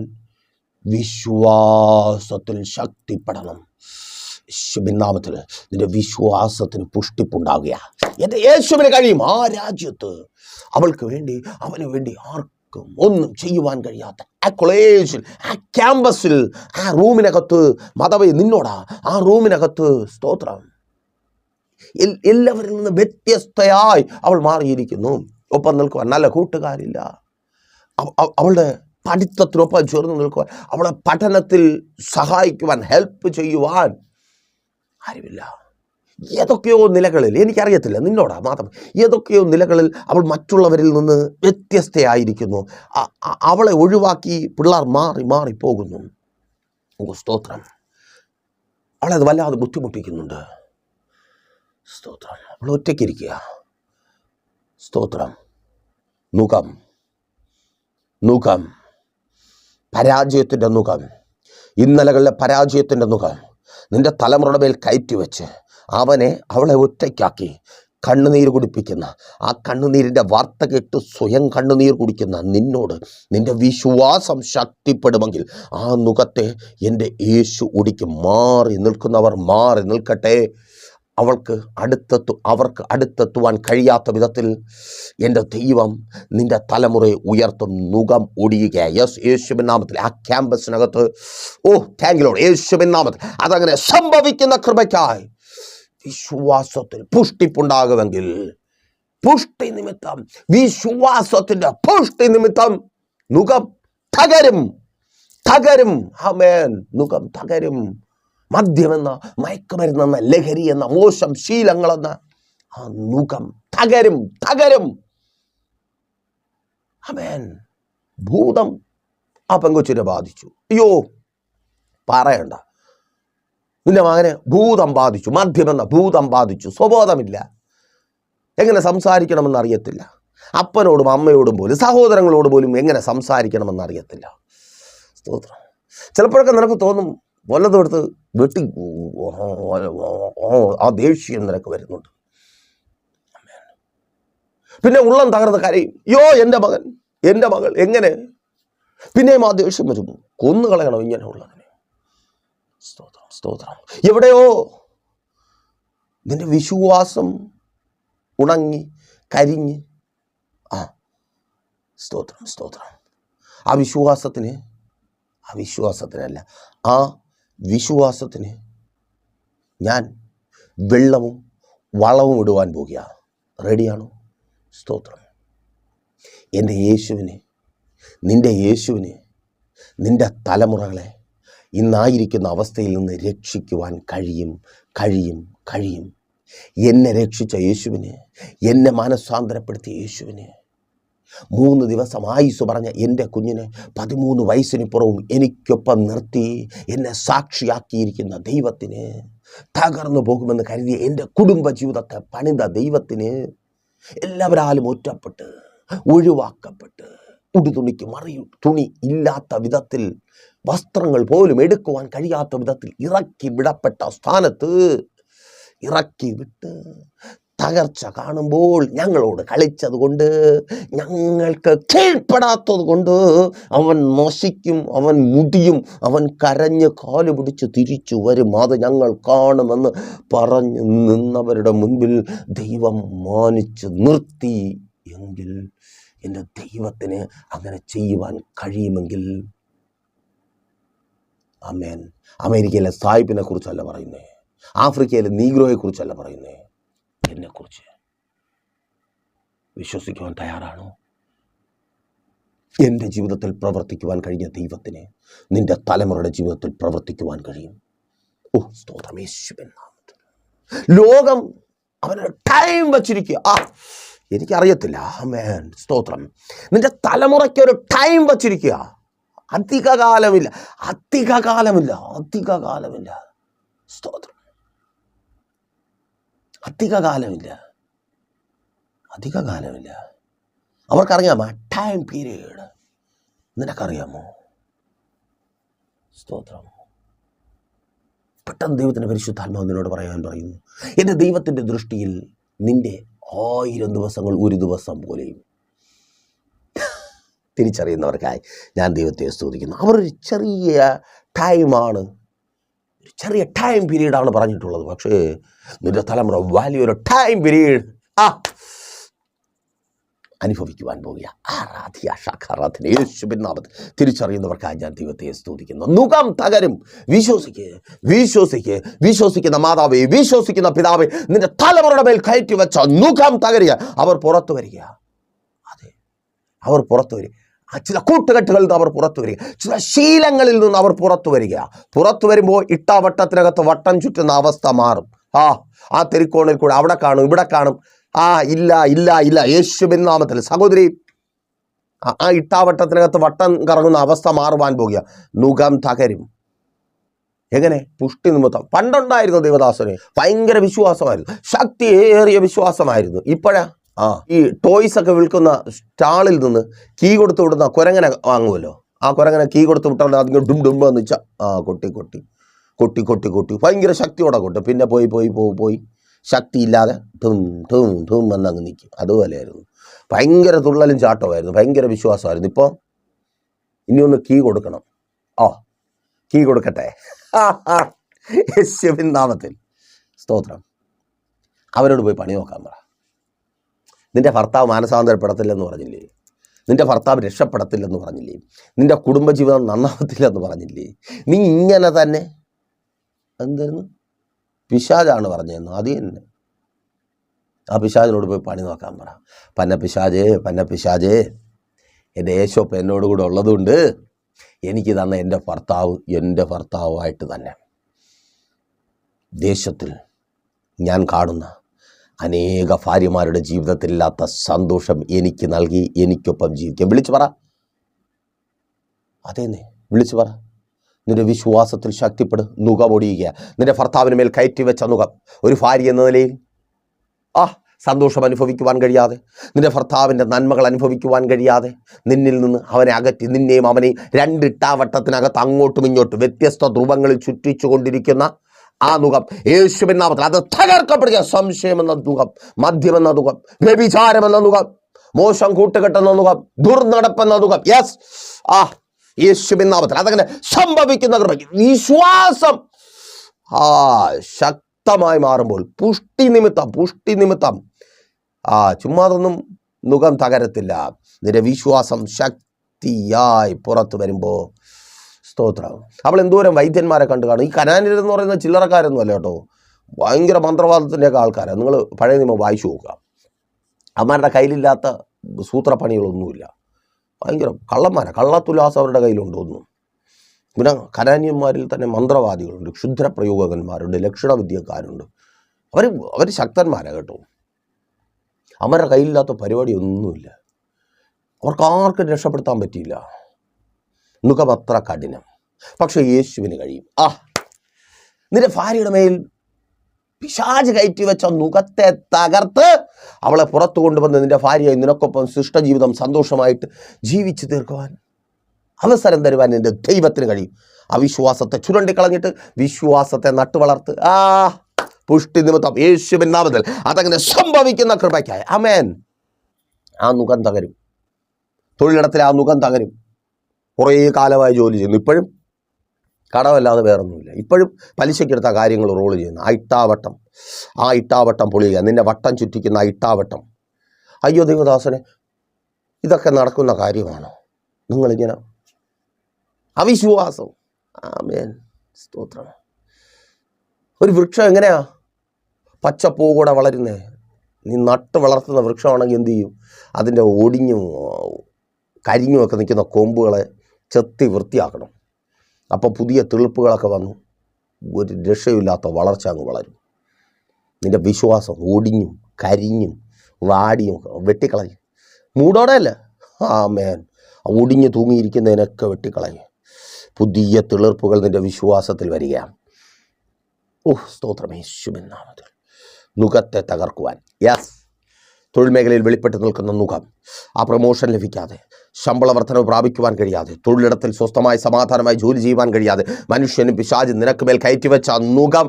വിശ്വാസത്തിൽ ശക്തിപ്പെടണം. യേശുവിൻ നാമത്തിൽ നിന്റെ വിശ്വാസത്തിന് പുഷ്ടിപ്പുണ്ടാകുക. എൻ്റെ യേശുവിന് കഴിയും. ആ രാജ്യത്ത് അവൾക്ക് വേണ്ടി, അവന് വേണ്ടി ഒന്നും ചെയ്യുവാൻ കഴിയാത്ത ആ കോളേജിൽ, ആ ക്യാമ്പസിൽ, ആ റൂമിനകത്ത്, മാതാവേ നിന്നോടാ ആ റൂമിനകത്ത്, സ്തോത്രം, എല്ലാവരിൽ നിന്ന് വ്യത്യസ്തയായി അവൾ മാറിയിരിക്കുന്നു. ഒപ്പം നിൽക്കുവാൻ നല്ല കൂട്ടുകാരില്ല. അവളുടെ പഠിത്തത്തിനൊപ്പം ചേർന്ന് നിൽക്കുവാൻ, അവളെ പഠനത്തിൽ സഹായിക്കുവാൻ, ഹെൽപ്പ് ചെയ്യുവാൻ ആരുമില്ല. ഏതൊക്കെയോ നിലകളിൽ, എനിക്കറിയത്തില്ല നിന്നോടാ മാത്രം, ഏതൊക്കെയോ നിലകളിൽ അവൾ മറ്റുള്ളവരിൽ നിന്ന് വ്യത്യസ്തയായിരിക്കുന്നു. അവളെ ഒഴിവാക്കി പിള്ളേർ മാറി പോകുന്നു. സ്തോത്രം. അവളത് വല്ലാതെ ബുദ്ധിമുട്ടിക്കുന്നുണ്ട്. സ്തോത്രം. അവൾ ഒറ്റയ്ക്കിരിക്കുക. സ്തോത്രം. നുകം, പരാജയത്തിൻ്റെ നുകം, ഇന്നലകളിലെ പരാജയത്തിൻ്റെ നുകം നിന്റെ തലമുറയുടെ മേൽ കയറ്റി വെച്ച് അവളെ ഒറ്റയ്ക്കാക്കി കണ്ണുനീർ കുടിപ്പിക്കുന്ന, ആ കണ്ണുനീരിൻ്റെ വാർത്ത കേട്ട് സ്വയം കണ്ണുനീർ കുടിക്കുന്ന നിന്നോട് നിന്റെ വിശ്വാസം ശക്തിപ്പെടുമെങ്കിൽ ആ നുകത്തെ എൻ്റെ യേശു ഒടിക്കും. മാറി നിൽക്കുന്നവർ മാറി നിൽക്കട്ടെ. അവർക്ക് അടുത്തെത്തുവാൻ കഴിയാത്ത വിധത്തിൽ എൻ്റെ ദൈവം നിന്റെ തലമുറയെ ഉയർത്തും. നുകം ഒടിയുക. യേശുവിൻ നാമത്തിൽ ആ ക്യാമ്പസിനകത്ത്, താങ്ക് യു ലോർഡ്, യേശുവിൻ നാമത്തിൽ അതങ്ങനെ സംഭവിക്കുന്ന കൃപയ്ക്കായി വിശ്വാസത്തിൽ പുഷ്ടിപ്പുണ്ടാകുമെങ്കിൽ, പുഷ്ടി നിമിത്തം, വിശ്വാസത്തിന്റെ പുഷ്ടി നിമിത്തം നുകം തകരും. ആമേൻ. നുകം തകരും. മദ്യമെന്ന, മയക്കുമരുന്നെന്ന, ലഹരി എന്ന മോശം ശീലങ്ങളെന്ന ആ നുകം തകരും. ആമേൻ. ഭൂതം ആ പെങ്കൊച്ചിനെ ബാധിച്ചു. അയ്യോ പറയണ്ട. നിന്റെ മകനെ ഭൂതം ബാധിച്ചു. മദ്യമെന്ന ഭൂതം ബാധിച്ചു. സ്വബോധമില്ല, എങ്ങനെ സംസാരിക്കണമെന്ന് അറിയത്തില്ല. അപ്പനോടും അമ്മയോടും പോലും സഹോദരങ്ങളോട് പോലും എങ്ങനെ സംസാരിക്കണമെന്ന് അറിയത്തില്ല. സ്തോത്രം. ചിലപ്പോഴൊക്കെ നിനക്ക് തോന്നും വല്ലതും എടുത്ത് വെട്ടി, ആ ദേഷ്യം നിനക്ക് വരുന്നുണ്ട്. പിന്നെ ഉള്ളം തകർന്ന് കരയും. യോ എൻ്റെ മകൾ എങ്ങനെ? പിന്നെയും ആ ദേഷ്യം വരുന്നു. കൊന്നുകളയണം ഇങ്ങനെ ഉള്ളതിനെ. സ്തോത്രം. എവിടെയോ നിന്റെ വിശ്വാസം ഉണങ്ങി കരിഞ്ഞ്, സ്തോത്രം. ആ വിശ്വാസത്തിന് ആ വിശ്വാസത്തിനല്ല, ആ വിശ്വാസത്തിന് ഞാൻ വെള്ളവും വളവും ഇടുവാൻ പോകുക. റെഡിയാണോ? സ്തോത്രം. എൻ്റെ യേശുവിന്, നിൻ്റെ യേശുവിന് നിൻ്റെ തലമുറകളെ ഇന്നായിരിക്കുന്ന അവസ്ഥയിൽ നിന്ന് രക്ഷിക്കുവാൻ കഴിയും. എന്നെ രക്ഷിച്ച യേശുവിന്, എന്നെ മാനസാന്തരപ്പെടുത്തിയ യേശുവിന്, 3 ദിവസം ആയുസ് പറഞ്ഞ എൻ്റെ കുഞ്ഞിനെ 13 വയസ്സിനിപ്പുറവും എനിക്കൊപ്പം നിർത്തി എന്നെ സാക്ഷിയാക്കിയിരിക്കുന്ന ദൈവത്തിന്, തകർന്നു പോകുമെന്ന് കരുതിയ എൻ്റെ കുടുംബ ജീവിതത്തെ പണിത ദൈവത്തിന്, എല്ലാവരാലും ഒറ്റപ്പെട്ട് ഒഴിവാക്കപ്പെട്ട് ഉടുതുണിക്ക് തുണി ഇല്ലാത്ത വിധത്തിൽ, വസ്ത്രങ്ങൾ പോലും എടുക്കുവാൻ കഴിയാത്ത വിധത്തിൽ ഇറക്കി വിടപ്പെട്ട സ്ഥാനത്ത് ഇറക്കി വിട്ട് തകർച്ച കാണുമ്പോൾ ഞങ്ങളോട് കളിച്ചതുകൊണ്ട്, ഞങ്ങൾക്ക് കീഴ്പ്പെടാത്തത് കൊണ്ട് അവൻ നശിക്കും, അവൻ മുടിയും, അവൻ കരഞ്ഞ് കാല് പിടിച്ച് തിരിച്ചു വരും, അത് ഞങ്ങൾ കാണുമെന്ന് പറഞ്ഞു നിന്നവരുടെ മുൻപിൽ ദൈവം മാനിച്ച് നിർത്തി എങ്കിൽ, എൻ്റെ ദൈവത്തിന് അങ്ങനെ ചെയ്യുവാൻ കഴിയുമെങ്കിൽ, ആമേൻ. അമേരിക്കയിലെ സായിപ്പിനെ കുറിച്ചല്ല പറയുന്നേ, ആഫ്രിക്കയിലെ നീഗ്രോയെ കുറിച്ചല്ല പറയുന്നേ, എന്നെക്കുറിച്ച്. വിശ്വസിക്കുവാൻ തയ്യാറാണോ? എൻ്റെ ജീവിതത്തിൽ പ്രവർത്തിക്കുവാൻ കഴിഞ്ഞ ദൈവത്തിന് നിൻ്റെ തലമുറയുടെ ജീവിതത്തിൽ പ്രവർത്തിക്കുവാൻ കഴിയും. ഓ സ്തോത്രം, യേശുവിൻ നാമത്തിൽ. ലോകം അവനൊരു ടൈം വച്ചിരിക്കുക. എനിക്കറിയത്തില്ല. ആമേൻ, സ്തോത്രം. നിൻ്റെ തലമുറയ്ക്കൊരു ടൈം വച്ചിരിക്കുക. അധികകാലമില്ല. സ്തോത്രം. അധികകാലമില്ല. അവർക്കറിയാമോ ടൈം പീരീഡ്? നിനക്കറിയാമോ? സ്തോത്രം. പെട്ടെന്ന് ദൈവത്തിൻ്റെ പരിശുദ്ധാത്മാവ് നിന്നോട് പറയുന്നു, എൻ്റെ ദൈവത്തിൻ്റെ ദൃഷ്ടിയിൽ നിൻ്റെ 1000 ദിവസങ്ങൾ ഒരു ദിവസം പോലെയും. തിരിച്ചറിയുന്നവർക്കായി ഞാൻ ദൈവത്തെ സ്തുതിക്കുന്നു. അവരൊരു ചെറിയ ടൈമാണ്, ചെറിയ ടൈം പീരീഡാണ് പറഞ്ഞിട്ടുള്ളത്. പക്ഷേ നിന്റെ തലമുറ വലിയൊരു ടൈം പീരീഡ് അനുഭവിക്കുവാൻ പോകുക. യേശുവിൻ നാമത്തിൽ തിരിച്ചറിയുന്നവർക്കായി ഞാൻ ദൈവത്തെ സ്തുതിക്കുന്നു. മുഖം തകരും. വിശ്വസിക്കുന്ന മാതാവേ, വിശ്വസിക്കുന്ന പിതാവേ, നിന്റെ തലമുറയുടെ മേൽ കയറ്റി വെച്ച മുഖം തകരുക. അവർ പുറത്തു വരിക. അതെ, അവർ പുറത്തു വരിക. ചില കൂട്ടുകെട്ടുകളിൽ നിന്ന് അവർ പുറത്തു വരിക. ചില ശീലങ്ങളിൽ നിന്ന് അവർ പുറത്തു വരിക. പുറത്തു വരുമ്പോൾ ഇട്ടാവട്ടത്തിനകത്ത് വട്ടം ചുറ്റുന്ന അവസ്ഥ മാറും. ആ തെരിക്കോണിൽ കൂടെ അവിടെ കാണും, ഇവിടെ കാണും. ഇല്ല യേശുവിൻ നാമത്തിൽ സഹോദരി, ആ ഇട്ടാവട്ടത്തിനകത്ത് വട്ടം കറങ്ങുന്ന അവസ്ഥ മാറുവാൻ പോകുക. മുഖം തകരും. എങ്ങനെ? പുഷ്ടി നിമിത്തം. പണ്ടുണ്ടായിരുന്നു ദേവദാസന് ഭയങ്കര വിശ്വാസമായിരുന്നു, ശക്തിയേറിയ വിശ്വാസമായിരുന്നു. ഇപ്പോഴാ ഈ ടോയ്സ് ഒക്കെ വിൽക്കുന്ന സ്റ്റാളിൽ നിന്ന് കീ കൊടുത്ത് വിടുന്ന കുരങ്ങനെ വാങ്ങുമല്ലോ, ആ കുരങ്ങനെ കീ കൊടുത്ത് വിട്ടാൽ അതിങ്ങനെ ഡും ഡും എന്ന് വെച്ചാൽ കൊട്ടി ഭയങ്കര ശക്തിയോടെ കൊട്ടും. പിന്നെ പോയി ശക്തിയില്ലാതെ ഠും എന്നങ്ങ് നിൽക്കും. അതുപോലെയായിരുന്നു. ഭയങ്കര തുള്ളലും ചാട്ടമായിരുന്നു, ഭയങ്കര വിശ്വാസമായിരുന്നു. ഇപ്പോൾ ഇനി ഒന്ന് കീ കൊടുക്കണം. കീ കൊടുക്കട്ടെ. യേശുവിൻ നാമത്തിൽ സ്തോത്രം. അവരോട് പോയി പണി നോക്കാൻ പറ. നിൻ്റെ ഭർത്താവ് മാനസാന്തരപ്പെടത്തില്ലെന്ന് പറഞ്ഞില്ലേ? നിൻ്റെ ഭർത്താവ് രക്ഷപ്പെടത്തില്ലെന്ന് പറഞ്ഞില്ലേ? നിൻ്റെ കുടുംബജീവിതം നന്നാവത്തില്ലെന്ന് പറഞ്ഞില്ലേ? നീ ഇങ്ങനെ തന്നെ എന്തായിരുന്നു? പിശാചാണ് പറഞ്ഞതെന്ന്. അത് തന്നെ. ആ പിശാചിനോട് പോയി പണി നോക്കാൻ പറ. പന്ന പിശാചേ, എൻ്റെ യേശോപ്പ് എന്നോട് കൂടെ ഉള്ളതുകൊണ്ട് എനിക്ക് തന്ന എൻ്റെ ഭർത്താവുമായിട്ട് തന്നെ ദേശത്തിൽ ഞാൻ കാണുന്ന അനേക ഭാര്യമാരുടെ ജീവിതത്തിലില്ലാത്ത സന്തോഷം എനിക്ക് നൽകി എനിക്കൊപ്പം ജീവിക്കാം. വിളിച്ചു പറ. അതേന്നെ, വിളിച്ചു പറ. നിന്റെ വിശ്വാസത്തിൽ ശക്തിപ്പെടും. നുകമൊടിയുക. നിന്റെ ഭർത്താവിന് മേൽ കയറ്റി വെച്ച നുകം ഒരു ഭാര്യ എന്ന നിലയിൽ സന്തോഷം അനുഭവിക്കുവാൻ കഴിയാതെ, നിന്റെ ഭർത്താവിൻ്റെ നന്മകൾ അനുഭവിക്കുവാൻ കഴിയാതെ, നിന്നിൽ നിന്ന് അവനെ അകറ്റി നിന്നെയും അവനെയും 2 ഇട്ടാവട്ടത്തിനകത്ത് അങ്ങോട്ടും ഇങ്ങോട്ടും വ്യത്യസ്ത ധ്രുവങ്ങളിൽ ചുറ്റിച്ചു കൊണ്ടിരിക്കുന്ന ആ നുകം യേശുവിൻ നാമത്തിൽ അത് തകർക്കപ്പെടുക. സംശയമെന്ന നുകം, മദ്യമെന്ന നുകം, വ്യഭിചാരമെന്ന നുകം, മോശം കൂട്ടുകെട്ടെന്ന നുകം, ദുർനടപ്പെന്ന നുകം, യേശുവിൻ നാമത്തിൽ അതങ്ങനെ സംഭവിക്കുന്ന വിശ്വാസം ശക്തമായി മാറുമ്പോൾ പുഷ്ടി നിമിത്തം ചുമ്മാതൊന്നും നുകം തകരത്തില്ല. നിന്റെ വിശ്വാസം ശക്തിയായി പുറത്തു വരുമ്പോൾ സ്തോത്രം. അവൾ എന്തോരം വൈദ്യന്മാരെ കണ്ടു കാണും. ഈ കനാന്യരെന്ന് പറയുന്ന ചില്ലറക്കാരൊന്നും അല്ല കേട്ടോ, ഭയങ്കര മന്ത്രവാദത്തിൻ്റെയൊക്കെ ആൾക്കാരാണ്. നിങ്ങൾ പഴയ നിയമം വായിച്ചു നോക്കുക. അവന്മാരുടെ കയ്യിലില്ലാത്ത സൂത്രപ്പണികളൊന്നുമില്ല. ഭയങ്കര കള്ളന്മാരാണ്, കള്ളത്തുലാസ് അവരുടെ കയ്യിലുണ്ട് ഒന്നും. പിന്നെ കനാന്യന്മാരിൽ തന്നെ മന്ത്രവാദികളുണ്ട്, ക്ഷുദ്രപ്രയോഗകന്മാരുണ്ട്, ലക്ഷണവിദ്യക്കാരുണ്ട്. അവർ ശക്തന്മാരാണ് കേട്ടോ. അവരുടെ കയ്യിലില്ലാത്ത പരിപാടിയൊന്നുമില്ല. അവർക്ക് ആർക്കും രക്ഷപ്പെടുത്താൻ പറ്റിയില്ല. മുഖം അത്ര കഠിനം. പക്ഷെ യേശുവിന് കഴിയും. നിന്റെ ഭാര്യയുടെ മേൽ പിശാച് കയറ്റി വെച്ച മുഖത്തെ തകർത്ത് അവളെ പുറത്തു കൊണ്ടുവന്ന് നിന്റെ ഭാര്യയായി നിനക്കൊപ്പം ശിഷ്ടജീവിതം സന്തോഷമായിട്ട് ജീവിച്ചു തീർക്കുവാൻ അവസരം തരുവാൻ നിന്റെ ദൈവത്തിന് കഴിയും. അവിശ്വാസത്തെ ചുരണ്ടിക്കളഞ്ഞിട്ട് വിശ്വാസത്തെ നട്ടുവളർത്ത്. പുഷ്ടി നിമിത്തം യേശുവിൻ നാമത്തിൽ അതങ്ങനെ സംഭവിക്കുന്ന കൃപയ്ക്കായി ആമേൻ. ആ മുഖം തകരും. തൊഴിലിടത്തിൽ ആ മുഖം തകരും. കുറേ കാലമായി ജോലി ചെയ്യുന്നു, ഇപ്പോഴും കടമല്ലാതെ വേറൊന്നുമില്ല. ഇപ്പോഴും പലിശക്കെടുത്ത കാര്യങ്ങൾ റോൾ ചെയ്യുന്നു. ആ ഇട്ടാവട്ടം പൊളിയുക. നിന്റെ വട്ടം ചുറ്റിക്കുന്ന ആ ഇട്ടാവട്ടം. അയ്യോ ദൈവദാസനെ, ഇതൊക്കെ നടക്കുന്ന കാര്യമാണോ? നിങ്ങളിങ്ങനെ അവിശ്വാസം. ആമേൻ, സ്തോത്രം. ഒരു വൃക്ഷം എങ്ങനെയാ പച്ചപ്പൂ കൂടെ വളരുന്നേ? നീ നട്ട് വളർത്തുന്ന വൃക്ഷമാണെങ്കിൽ എന്തു ചെയ്യും? അതിൻ്റെ ഒടിഞ്ഞും കരിഞ്ഞുമൊക്കെ നിൽക്കുന്ന കൊമ്പുകളെ ചെത്തി വൃത്തിയാക്കണം. അപ്പോൾ പുതിയ തെളിപ്പുകളൊക്കെ വന്നു ഒരു രക്ഷയില്ലാത്ത വളർച്ച അങ്ങ് വളരും. നിൻ്റെ വിശ്വാസം ഒടിഞ്ഞും കരിഞ്ഞും വാടിയും വെട്ടിക്കളയും. മൂടോടെ അല്ല, ആമേൻ. ഒടിഞ്ഞു തൂങ്ങിയിരിക്കുന്നതിനൊക്കെ വെട്ടിക്കളയും. പുതിയ തെളിർപ്പുകൾ നിൻ്റെ വിശ്വാസത്തിൽ വരികയാണ്. സ്തോത്രം. യേശുവിൻ നാമത്തിൽ മുഖത്തെ തകർക്കുവാൻ. യെസ്, തൊഴിൽ മേഖലയിൽ വെളിപ്പെട്ട് നിൽക്കുന്ന മുഖം, ആ പ്രമോഷൻ ലഭിക്കാതെ, ശമ്പള വർധനവ് പ്രാപിക്കുവാൻ കഴിയാതെ, തൊഴിലിടത്തിൽ സ്വസ്ഥമായി സമാധാനമായി ജോലി ചെയ്യുവാൻ കഴിയാതെ, മനുഷ്യനും പിശാചും നിനക്ക് മേൽ കയറ്റിവെച്ച മുഖം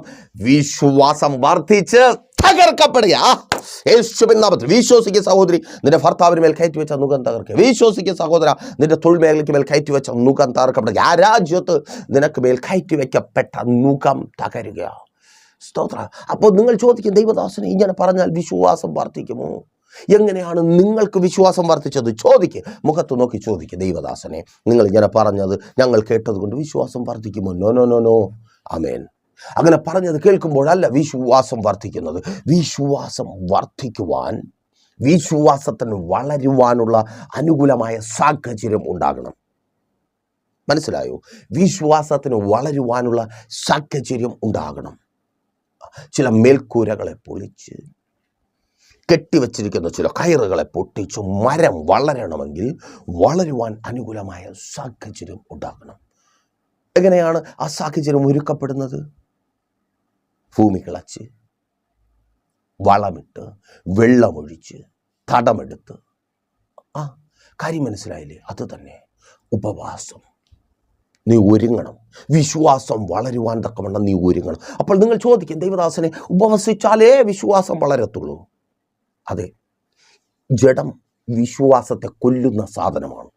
വിശ്വാസം വർദ്ധിച്ച് തകർക്കപ്പെടുക. യേശുവിൻ നാമത്തിൽ വിശ്വസിക്കുക സഹോദരി, നിന്റെ ഭർത്താവിന് മേൽ കയറ്റിവെച്ച മുഖം തകർക്കുക. വിശ്വസിക്കുക സഹോദര, നിന്റെ തൊഴിൽ മേഖലയ്ക്ക് മേൽ കയറ്റിവെച്ച മുഖം തകർക്കപ്പെടുക. ആ രാജ്യത്ത് നിനക്ക് മേൽ കയറ്റിവെക്കപ്പെട്ട മുഖം തകരുക. സ്തോത്ര. അപ്പോൾ നിങ്ങൾ ചോദിക്കും, ദൈവദാസനെ ഇങ്ങനെ പറഞ്ഞാൽ വിശ്വാസം വർദ്ധിക്കുമോ? എങ്ങനെയാണ് നിങ്ങൾക്ക് വിശ്വാസം വർദ്ധിച്ചത്? ചോദിക്കുക, മുഖത്ത് നോക്കി ചോദിക്കുക, ദൈവദാസനെ നിങ്ങൾ ഇങ്ങനെ പറഞ്ഞത് ഞങ്ങൾ കേട്ടതുകൊണ്ട് വിശ്വാസം വർദ്ധിക്കുമോ? No no no no. ആമേൻ. അങ്ങനെ പറഞ്ഞത് കേൾക്കുമ്പോഴല്ല വിശ്വാസം വർദ്ധിക്കുന്നത്. വിശ്വാസം വർദ്ധിക്കുവാൻ, വിശ്വാസത്തിന് വളരുവാനുള്ള അനുകൂലമായ സാഹചര്യം ഉണ്ടാകണം. മനസ്സിലായോ? വിശ്വാസത്തിന് വളരുവാനുള്ള സാഹചര്യം ഉണ്ടാകണം. ചില മേൽക്കൂരകളെ പൊളിച്ച് കെട്ടിവച്ചിരിക്കുന്ന ചില കയറുകളെ പൊട്ടിച്ച് മരം വളരണമെങ്കിൽ വളരുവാൻ അനുകൂലമായ സാഹചര്യം ഉണ്ടാകണം. എങ്ങനെയാണ് ആ സാഹചര്യം ഒരുക്കപ്പെടുന്നത്? ഭൂമി കിളച്ച്, വളമിട്ട്, വെള്ളമൊഴിച്ച്, തടമെടുത്ത്. കാര്യം മനസ്സിലായില്ലേ? അത് തന്നെ ഉപവാസം. നീ ഒരുങ്ങണം. വിശ്വാസം വളരുവാൻ തക്കവണ്ണം നീ ഒരുങ്ങണം. അപ്പോൾ നിങ്ങൾ ചോദിക്കും, ദൈവദാസനെ ഉപവസിച്ചാലേ വിശ്വാസം വളരത്തുള്ളൂ. അതെ, ജഡം വിശ്വാസത്തെ കൊല്ലുന്ന സാധനമാണ്.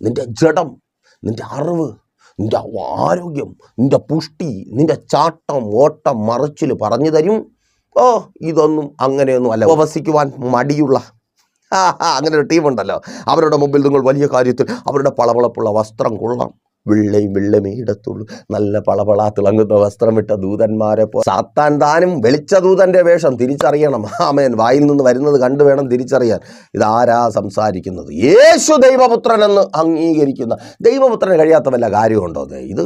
നിന്റെ ജഡം, നിന്റെ അറിവ്, നിന്റെ ആരോഗ്യം, നിന്റെ പുഷ്ടി, നിന്റെ ചാട്ടം, ഓട്ടം, മറിച്ചിൽ പറഞ്ഞു തരും. ഇതൊന്നും അങ്ങനെയൊന്നും അല്ല. ഉപവസിക്കുവാൻ മടിയുള്ള അങ്ങനെ ഒരു ടീമുണ്ടല്ലോ, അവരുടെ മുമ്പിൽ നിങ്ങൾ വലിയ കാര്യത്തിൽ അവരുടെ പളപളപ്പുള്ള വസ്ത്രം കൊള്ളാം. വെള്ളമേ ഇടത്തുള്ളൂ. നല്ല പളപള തിളങ്ങുന്ന വസ്ത്രമിട്ട ദൂതന്മാരെ സാത്താൻ താനും വെളിച്ച ദൂതൻ്റെ വേഷം തിരിച്ചറിയണം. ആമേൻ. വായിൽ നിന്ന് വരുന്നത് കണ്ടു വേണം തിരിച്ചറിയാൻ. ഇതാരാ സംസാരിക്കുന്നത്? യേശു ദൈവപുത്രനെന്ന് അംഗീകരിക്കുന്ന, ദൈവപുത്രന് കഴിയാത്ത വല്ല കാര്യമുണ്ടോ? ഇത്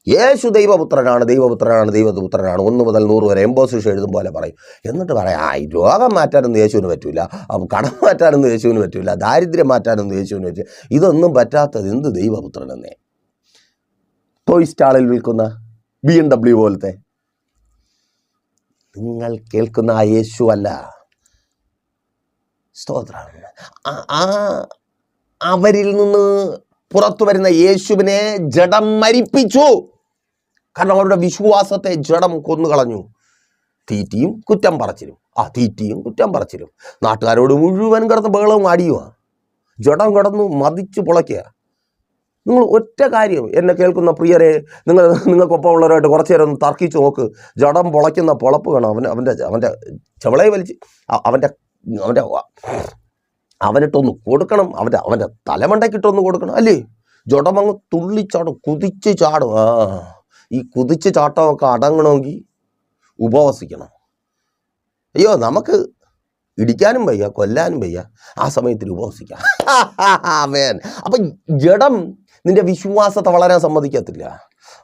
യേശു ദൈവപുത്രനാണ്, ദൈവപുത്രനാണ്, ദൈവപുത്രനാണ്. 1 മുതൽ 100 വരെ എംബോസിഷൻ എഴുതും പോലെ പറയും. എന്നിട്ട് പറയാം, രോഗം മാറ്റാനൊന്നും യേശുവിന് പറ്റില്ല, കടം മാറ്റാനൊന്നും യേശുവിന് പറ്റില്ല, ദാരിദ്ര്യം മാറ്റാനൊന്നും യേശുവിന് പറ്റില്ല. ഇതൊന്നും പറ്റാത്തത് എന്ത് ദൈവപുത്രനെന്നേ? ടോയ് സ്റ്റാളിൽ വിൽക്കുന്ന BMW പോലത്തെ. നിങ്ങൾ കേൾക്കുന്ന ആ യേശു അല്ല. സ്തോത്രം. അവരിൽ നിന്ന് പുറത്തു വരുന്ന യേശുവിനെ ജഡം മരിപ്പിച്ചു. കാരണം അവരുടെ വിശ്വാസത്തെ ജഡം കൊന്നുകളഞ്ഞു. തീറ്റിയും കുറ്റം പറച്ചിലും. നാട്ടുകാരോട് മുഴുവൻ കിടന്ന് ബഹളവും അടിയുമാണ്. ജഡം കിടന്നു മതിച്ച് പൊളയ്ക്കുക. നിങ്ങൾ ഒറ്റ കാര്യം, എന്നെ കേൾക്കുന്ന പ്രിയരെ, നിങ്ങൾക്കൊപ്പം ഉള്ളവരായിട്ട് കുറച്ച് നേരം ഒന്ന് തർക്കിച്ച് നോക്ക്. ജഡം പൊളയ്ക്കുന്ന പൊളപ്പ് കാണാം. അവൻ്റെ ചെവളയെ വലിച്ച് അവനിട്ടൊന്ന് കൊടുക്കണം. അവൻ്റെ തലമണ്ടയ്ക്കിട്ടൊന്ന് കൊടുക്കണം, അല്ലേ? ജഡമങ്ങ് തുള്ളിച്ചാടും, കുതിച്ച് ചാടും. ഈ കുതിച്ച് ചാട്ടമൊക്കെ അടങ്ങണമെങ്കിൽ ഉപവസിക്കണം. അയ്യോ, നമുക്ക് ഇടിക്കാനും വയ്യ, കൊല്ലാനും വയ്യ, ആ സമയത്തിൽ ഉപവസിക്കാം. ആമേൻ. അപ്പം ജഡം നിന്റെ വിശ്വാസത്തെ വളരാൻ സമ്മതിക്കത്തില്ല.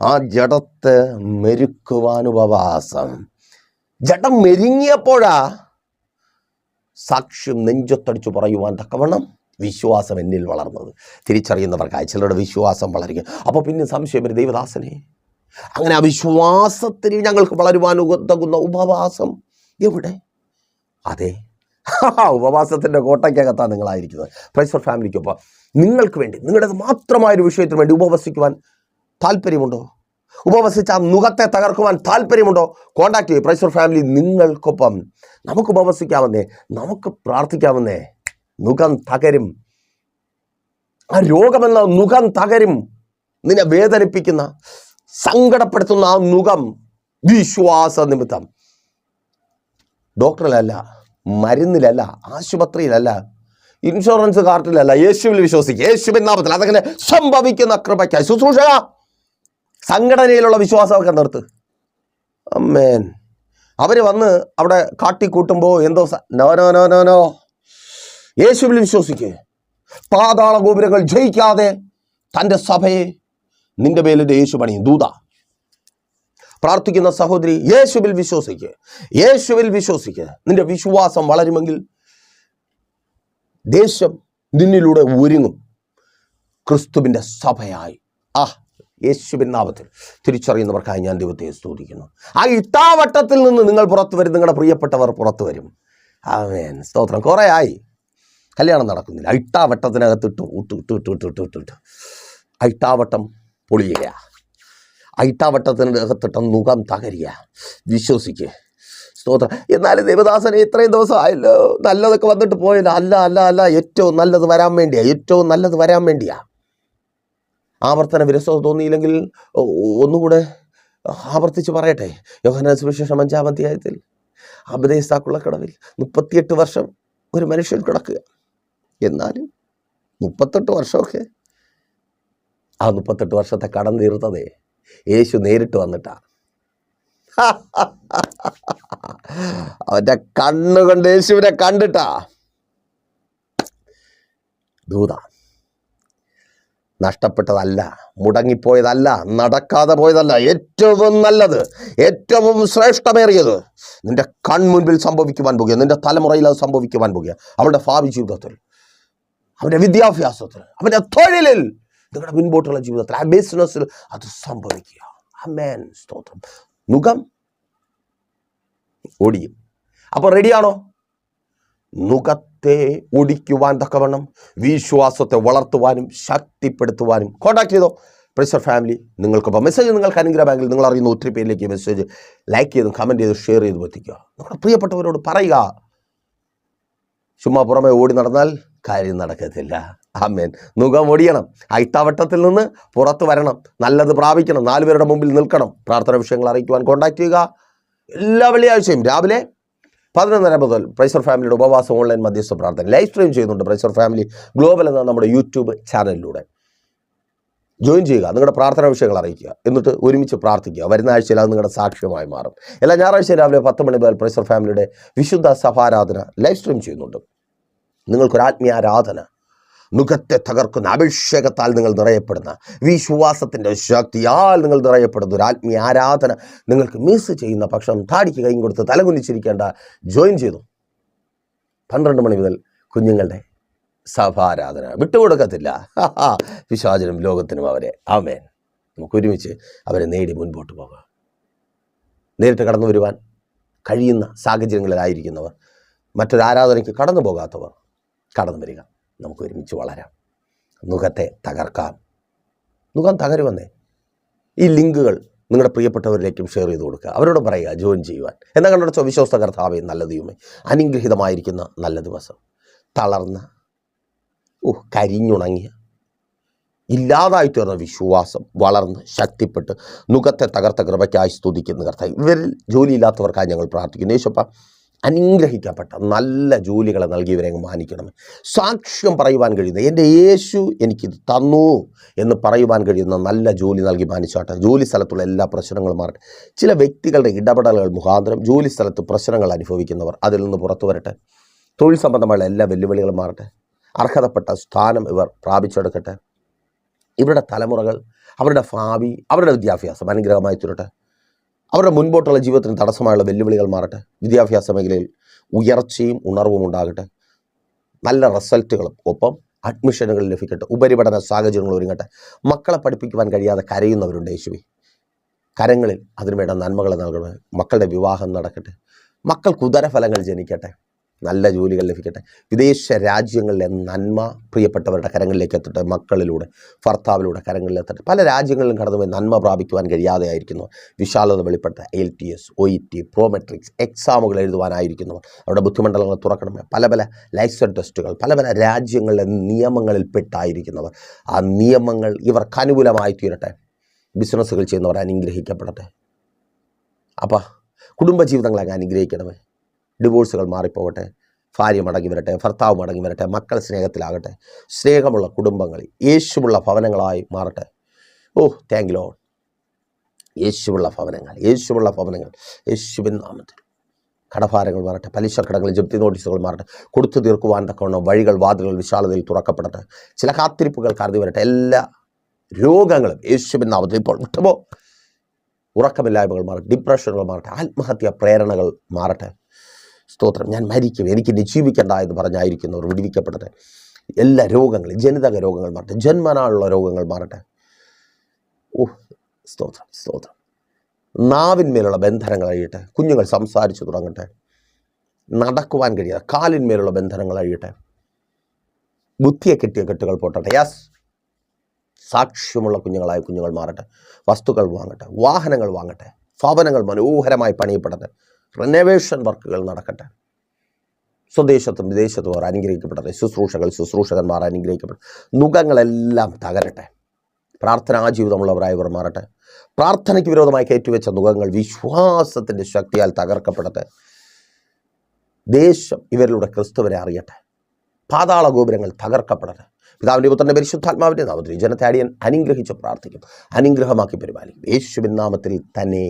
ആ ജഡത്തെ മെരുക്കുവാൻ ഉപവാസം. ജഡം മെരുങ്ങിയപ്പോഴാ സാക്ഷ്യം നെഞ്ചത്തടിച്ചു പറയുവാൻ തക്കവണ്ണം വിശ്വാസം എന്നിൽ വളർന്നത്. തിരിച്ചറിയുന്നവർക്കായി ചിലരുടെ വിശ്വാസം വളരുക. അപ്പോൾ പിന്നെ സംശയം വരും, ദൈവദാസനെ അങ്ങനെ ആ വിശ്വാസത്തിൽ ഞങ്ങൾക്ക് വളരുവാൻ ഉതകുന്ന ഉപവാസം എവിടെ? അതെ, ഉപവാസത്തിൻ്റെ കോട്ടയ്ക്കകത്താണ് നിങ്ങളായിരിക്കുന്നത്. പ്രൈസ് ഫോർ ഫാമിലിക്കൊപ്പം നിങ്ങൾക്ക് വേണ്ടി, നിങ്ങളുടേത് മാത്രമായൊരു വിഷയത്തിന് വേണ്ടി ഉപവസിക്കുവാൻ താല്പര്യമുണ്ടോ? ഉപവസിച്ച് ആ നുഖത്തെ തകർക്കുവാൻ താല്പര്യമുണ്ടോ? കോൺടാക്ട് ചെയ്യും. പ്രൈസ് ഫോർ ഫാമിലി നിങ്ങൾക്കൊപ്പം. നമുക്ക് ഉപവസിക്കാമെന്നേ, നമുക്ക് പ്രാർത്ഥിക്കാമെന്നേ. നുഖം തകരും. ആ രോഗമെന്ന നുഖം തകരും. നിന്നെ വേദനിപ്പിക്കുന്ന, സങ്കടപ്പെടുത്തുന്ന ആ നുഖം വിശ്വാസ നിമിത്തം, ഡോക്ടറിലല്ല, മരുന്നിലല്ല, ആശുപത്രിയിലല്ല, ഇൻഷുറൻസ് കാർഡിലല്ല, യേശുവിൽ വിശ്വസിക്കുക. യേശുവിൻ നാമത്തിൽ അതങ്ങനെ സംഭവിക്കുന്ന കൃപയ്ക്കായി ശുശ്രൂഷ. സംഘടനയിലുള്ള വിശ്വാസമൊക്കെ നിർത്ത്. അമ്മേൻ. അവർ വന്ന് അവിടെ കാട്ടിക്കൂട്ടുമ്പോൾ എന്തോ no no no no no യേശുവിൽ വിശ്വസിക്കുക. പാതാള ഗോപുരങ്ങൾ ജയിക്കാതെ തൻ്റെ സഭയെ നിന്റെ മേലിൻ്റെ യേശു പണിയും. ദൂത പ്രാർത്ഥിക്കുന്ന സഹോദരി, യേശുവിൽ വിശ്വസിക്കുക, യേശുവിൽ വിശ്വസിക്കുക. നിന്റെ വിശ്വാസം വളരുമെങ്കിൽ ദേശം നിന്നിലൂടെ ഒരുങ്ങും ക്രിസ്തുവിൻ്റെ സഭയായി. യേശുവിൻ നാമത്തിൽ തിരിച്ചറിയുന്നവർക്കായി ഞാൻ ദൈവത്തെ സ്തുതിക്കുന്നു. ആ ഇട്ടാവട്ടത്തിൽ നിന്ന് നിങ്ങൾ പുറത്തു വരും, നിങ്ങളുടെ പ്രിയപ്പെട്ടവർ പുറത്തു വരും. ആമേൻ. സ്തോത്രം. കുറേ ആയി കല്യാണം നടക്കുന്നില്ല. ഇട്ടാവട്ടത്തിനകത്തിട്ട് ഇട്ടാവട്ടം പൊളിയുക, ഇട്ടാവട്ടത്തിനകത്തിട്ട് മുഖം തകരുക. വിശ്വസിക്കുക. സ്തോത്രം. എന്നാലും ദേവദാസനെ ഇത്രയും ദിവസം ആയല്ലോ, നല്ലതൊക്കെ വന്നിട്ട് പോയല്ലോ. അല്ല, ഏറ്റവും നല്ലത് വരാൻ വേണ്ടിയാണ്, ഏറ്റവും നല്ലത് വരാൻ വേണ്ടിയാണ്. ആവർത്തന വിരസത തോന്നിയില്ലെങ്കിൽ ഒന്നുകൂടെ ആവർത്തിച്ച് പറയട്ടെ. യോഹന്നാൻ സുവിശേഷം 5-ാം അധ്യായത്തിൽ അബദേസ്താക്കുള്ള കടവിൽ 38 വർഷം ഒരു മനുഷ്യൻ കിടക്കുക. എന്നാലും 38 വർഷമൊക്കെ, ആ 38 വർഷത്തെ കടം തീർത്തതേ യേശു നേരിട്ട് വന്നിട്ടാ. അവൻ്റെ കണ്ണുകൊണ്ട് യേശുവിനെ കണ്ടിട്ടാ. ദൂത നഷ്ടപ്പെട്ടതല്ല, മുടങ്ങിപ്പോയതല്ല, നടക്കാതെ പോയതല്ല. ഏറ്റവും നല്ലത്, ഏറ്റവും ശ്രേഷ്ഠമേറിയത് നിന്റെ കൺമുൻപിൽ സംഭവിക്കുവാൻ പോകുക. നിന്റെ തലമുറയിൽ അത് സംഭവിക്കുവാൻ പോകുക. അവളുടെ ഭാവി ജീവിതത്തിൽ, അവൻ്റെ വിദ്യാഭ്യാസത്തിൽ, അവൻ്റെ തൊഴിലിൽ, നിങ്ങളുടെ മുൻപോട്ടുള്ള ജീവിതത്തിൽ, ആ ബിസിനസ്സിൽ അത് സംഭവിക്കുക. ആമേൻ. സ്തോത്രം. മുഖം ഒടിയും. അപ്പോൾ റെഡിയാണോ? മുഖത്തെ ഒടിക്കുവാൻ തക്കവണ്ണം വിശ്വാസത്തെ വളർത്തുവാനും ശക്തിപ്പെടുത്തുവാനും കോൺടാക്ട് ചെയ്തോ. പ്രൈസ് ഫാമിലി നിങ്ങൾക്കൊപ്പം. മെസ്സേജ് നിങ്ങൾക്ക് അനുഗ്രഹ ബാങ്കിൽ നിങ്ങൾ അറിയുന്ന ഒത്തിരി പേരിലേക്ക് മെസ്സേജ് ലൈക്ക് ചെയ്തും കമൻറ്റ് ചെയ്ത് ഷെയർ ചെയ്ത് എത്തിക്കുക. നമ്മുടെ പ്രിയപ്പെട്ടവരോട് പറയുക. ചുമ്മാ പുറമെ ഓടി നടന്നാൽ കാര്യം നടക്കത്തില്ല. ആമേൻ. മുഖം ഒടിയണം. ഇട്ടാവട്ടത്തിൽ നിന്ന് പുറത്ത് വരണം. നല്ലത് പ്രാപിക്കണം. 4 പേരുടെ മുമ്പിൽ നിൽക്കണം. പ്രാർത്ഥന വിഷയങ്ങൾ അറിയിക്കുവാൻ കോൺടാക്ട് ചെയ്യുക. എല്ലാ വെള്ളിയാഴ്ചയും രാവിലെ 11:30 മുതൽ പ്രൈസർ ഫാമിലിയുടെ ഉപവാസം ഓൺലൈൻ മധ്യസ്ഥ പ്രാർത്ഥന ലൈവ് സ്ട്രീം ചെയ്യുന്നുണ്ട്. പ്രൈസർ ഫാമിലി ഗ്ലോബൽ എന്ന നമ്മുടെ യൂട്യൂബ് ചാനലിലൂടെ ജോയിൻ ചെയ്യുക. നിങ്ങളുടെ പ്രാർത്ഥന വിഷയങ്ങൾ അറിയിക്കുക. എന്നിട്ട് ഒരുമിച്ച് പ്രാർത്ഥിക്കുക. വരുന്ന ആഴ്ചയിൽ അത് നിങ്ങളുടെ സാക്ഷ്യമായി മാറും. എല്ലാ ഞായറാഴ്ച രാവിലെ 10 മണി മുതൽ പ്രൈസർ ഫാമിലിയുടെ വിശുദ്ധ സഭാരാധന ലൈവ് സ്ട്രീം ചെയ്യുന്നുണ്ട്. നിങ്ങൾക്കൊരാത്മീയാരാധന, മുഖത്തെ തകർക്കുന്ന അഭിഷേകത്താൽ നിങ്ങൾ നിറയപ്പെടുന്ന, വിശ്വാസത്തിൻ്റെ ശക്തിയാൽ നിങ്ങൾ നിറയപ്പെടുന്ന ഒരു ആത്മീയ ആരാധന നിങ്ങൾക്ക് മിസ് ചെയ്യുന്ന പക്ഷം താടിക്ക് കൈയും കൊടുത്ത് തലകുനിച്ചിരിക്കേണ്ട. ജോയിൻ ചെയ്തു. 12 മണി മുതൽ കുഞ്ഞുങ്ങളുടെ സഭാരാധന വിട്ടുകൊടുക്കത്തില്ല. പിശാചിനും ലോകത്തിനും അവരെ. ആമേൻ. നമുക്ക് ഒരുമിച്ച് അവരെ നേടി മുൻപോട്ട് പോകാം. നേരിട്ട് കടന്നു വരുവാൻ കഴിയുന്ന സാഹചര്യങ്ങളിലായിരിക്കുന്നവർ, മറ്റൊരാരാധനയ്ക്ക് കടന്നു പോകാത്തവർ കടന്നു വരിക. നമുക്ക് ഒരുമിച്ച് വളരാം. മുഖത്തെ തകർക്കാം. മുഖം തകരുമെന്നേ. ഈ ലിങ്കുകൾ നിങ്ങളുടെ പ്രിയപ്പെട്ടവരിലേക്കും ഷെയർ ചെയ്ത് കൊടുക്കുക. അവരോട് പറയുക ജോയിൻ ചെയ്യുവാൻ. എന്നാൽ കണ്ടോ വിശ്വാസ കർത്താവേ നല്ല ദൈവമേ, അനുഗ്രഹീതമായിരിക്കുന്ന നല്ല ദിവസം, തളർന്ന കരിഞ്ഞുണങ്ങിയ ഇല്ലാതായി തീർന്ന വിശ്വാസം വളർന്ന് ശക്തിപ്പെട്ട് മുഖത്തെ തകർത്ത കൃപയ്ക്കായി സ്തുതിക്കുന്ന കർത്താവ്. ഇവരിൽ ജോലിയില്ലാത്തവർക്കായി ഞങ്ങൾ പ്രാർത്ഥിക്കുന്നു. യേശുപ്പ അനുഗ്രഹിക്കപ്പെട്ട നല്ല ജോലികളെ നൽകിയവരെ അങ്ങ് മാനിക്കണം. സാക്ഷ്യം പറയുവാൻ കഴിയുന്ന, എൻ്റെ യേശു എനിക്കിത് തന്നു എന്ന് പറയുവാൻ കഴിയുന്ന നല്ല ജോലി നൽകി മാനിച്ചാട്ടെ. ജോലി സ്ഥലത്തുള്ള എല്ലാ പ്രശ്നങ്ങളും മാറട്ടെ. ചില വ്യക്തികളുടെ ഇടപെടലുകൾ മുഖാന്തരം ജോലി സ്ഥലത്ത് പ്രശ്നങ്ങൾ അനുഭവിക്കുന്നവർ അതിൽ നിന്ന് പുറത്തു വരട്ടെ. തൊഴിൽ സംബന്ധമായ എല്ലാ വെല്ലുവിളികളും മാറട്ടെ. അർഹതപ്പെട്ട സ്ഥാനം ഇവർ പ്രാപിച്ചെടുക്കട്ടെ. ഇവരുടെ തലമുറകൾ, അവരുടെ ഭാവി, അവരുടെ വിദ്യാഭ്യാസം അനുഗ്രഹമായി തീരട്ടെ. അവരുടെ മുൻപോട്ടുള്ള ജീവിതത്തിന് തടസ്സമായുള്ള വെല്ലുവിളികൾ മാറട്ടെ. വിദ്യാഭ്യാസ മേഖലയിൽ ഉയർച്ചയും ഉണർവും ഉണ്ടാകട്ടെ. നല്ല റിസൾട്ടുകളും ഒപ്പം അഡ്മിഷനുകൾ ലഭിക്കട്ടെ. ഉപരിപഠന സാഹചര്യങ്ങൾ ഒരുങ്ങട്ടെ. മക്കളെ പഠിപ്പിക്കുവാൻ കഴിയാതെ കരയുന്നവരുണ്ട് യേശുവേ, കരങ്ങളിൽ അതിനുവേണ്ട നന്മകൾ നൽകണമേ. മക്കളുടെ വിവാഹം നടക്കട്ടെ. മക്കൾക്ക് ഉദരഫലങ്ങൾ ജനിക്കട്ടെ. നല്ല ജോലികൾ ലഭിക്കട്ടെ. വിദേശ രാജ്യങ്ങളിലെ നന്മ പ്രിയപ്പെട്ടവരുടെ കരങ്ങളിലേക്ക് എത്തട്ടെ. മക്കളിലൂടെ, ഭർത്താവിലൂടെ കരങ്ങളിലെത്തട്ടെ. പല രാജ്യങ്ങളിലും കടന്നുപോയി നന്മ പ്രാപിക്കുവാൻ കഴിയാതെ ആയിരിക്കുന്നു. വിശാലത വെളിപ്പെട്ട IELTS, OET, പ്രോമെട്രിക്സ് എക്സാമുകൾ എഴുതുവാനായിരിക്കുന്നവർ അവരുടെ ബുദ്ധിമണ്ഡലങ്ങൾ തുറക്കണമേ. പല പല ലൈസൻസ് ടെസ്റ്റുകൾ, പല പല രാജ്യങ്ങളിലെ നിയമങ്ങളിൽ പെട്ടായിരിക്കുന്നവർ, ആ നിയമങ്ങൾ ഇവർക്ക് അനുകൂലമായി തീരട്ടെ. ബിസിനസ്സുകൾ ചെയ്യുന്നവർ അനുഗ്രഹിക്കപ്പെടട്ടെ. അപ്പം കുടുംബജീവിതങ്ങളെ അങ്ങ് അനുഗ്രഹിക്കണമേ. ഡിവോഴ്സുകൾ മാറിപ്പോകട്ടെ. ഭാര്യ മടങ്ങി വരട്ടെ, ഭർത്താവ് മടങ്ങി വരട്ടെ. മക്കൾ സ്നേഹത്തിലാകട്ടെ. സ്നേഹമുള്ള കുടുംബങ്ങളിൽ യേശുവുള്ള ഭവനങ്ങളായി മാറട്ടെ. Thank you Lord. യേശുവുള്ള ഭവനങ്ങൾ, യേശുവുള്ള ഭവനങ്ങൾ യേശുവിൻ നാമത്തിൽ. കടഭാരങ്ങൾ മാറട്ടെ. പലിശ കടങ്ങൾ, ജപ്തി നോട്ടീസുകൾ മാറട്ടെ. കൊടുത്തു തീർക്കുവാൻ തക്കവണ്ണം വഴികൾ, വാതിലുകൾ വിശാലതയിൽ തുറക്കപ്പെടട്ടെ. ചില കാത്തിരിപ്പുകൾ കരുതി വരട്ടെ. എല്ലാ രോഗങ്ങളും യേശുവിൻ നാമത്തിൽ ഇപ്പോൾ വിട്ടുപോ. ഉറക്കമില്ലായ്മകൾ മാറട്ടെ. ഡിപ്രഷനുകൾ മാറട്ടെ. ആത്മഹത്യ പ്രേരണകൾ മാറട്ടെ. സ്തോത്രം. ഞാൻ മരിക്കും, എനിക്ക് ഇനി ജീവിക്കേണ്ട എന്ന് പറഞ്ഞായിരിക്കുന്നവർ വിടുവിക്കപ്പെടട്ടെ. എല്ലാ രോഗങ്ങളും, ജനിതക രോഗങ്ങൾ മാറട്ടെ. ജന്മനാളുള്ള രോഗങ്ങൾ മാറട്ടെ. സ്തോത്രം, സ്തോത്രം. നാവിന്മേലുള്ള ബന്ധനങ്ങൾ അഴിയട്ടെ. കുഞ്ഞുങ്ങൾ സംസാരിച്ചു തുടങ്ങട്ടെ. നടക്കുവാൻ കഴിയാതെ കാലിന്മേലുള്ള ബന്ധനങ്ങൾ അഴിയട്ടെ. ബുദ്ധിയെ കെട്ടിയ കെട്ടുകൾ പൊട്ടട്ടെ. യെസ്, സാക്ഷ്യമുള്ള കുഞ്ഞുങ്ങളായ കുഞ്ഞുങ്ങൾ മാറട്ടെ. വസ്തുക്കൾ വാങ്ങട്ടെ. വാഹനങ്ങൾ വാങ്ങട്ടെ. ഭവനങ്ങൾ മനോഹരമായി പണിയപ്പെടട്ടെ. റിനോവേഷൻ വർക്കുകൾ നടക്കട്ടെ. സ്വദേശത്തും വിദേശത്തും അവർ അനുഗ്രഹിക്കപ്പെടട്ടെ. ശുശ്രൂഷകന്മാർ അനുഗ്രഹിക്കപ്പെടട്ടെ. നുഖങ്ങളെല്ലാം തകരട്ടെ. പ്രാർത്ഥനാ ജീവിതമുള്ളവരായവർ മാറട്ടെ. പ്രാർത്ഥനയ്ക്ക് വിരോധമായി കയറ്റിവെച്ച നുഖങ്ങൾ വിശ്വാസത്തിൻ്റെ ശക്തിയാൽ തകർക്കപ്പെടട്ടെ. ദേശം ഇവരിലൂടെ ക്രിസ്തുവിനെ അറിയട്ടെ. പാതാള ഗോപുരങ്ങൾ തകർക്കപ്പെടട്ടെ. പിതാവിൻ്റെ പുത്രൻ്റെ പരിശുദ്ധാത്മാവിൻ്റെ നാമത്തിൽ ജനത്തെ അടിയൻ അനുഗ്രഹിച്ച് പ്രാർത്ഥിക്കും. അനുഗ്രഹമാക്കി പരിപാലിക്കും. യേശുവിൻ നാമത്തിൽ തന്നെ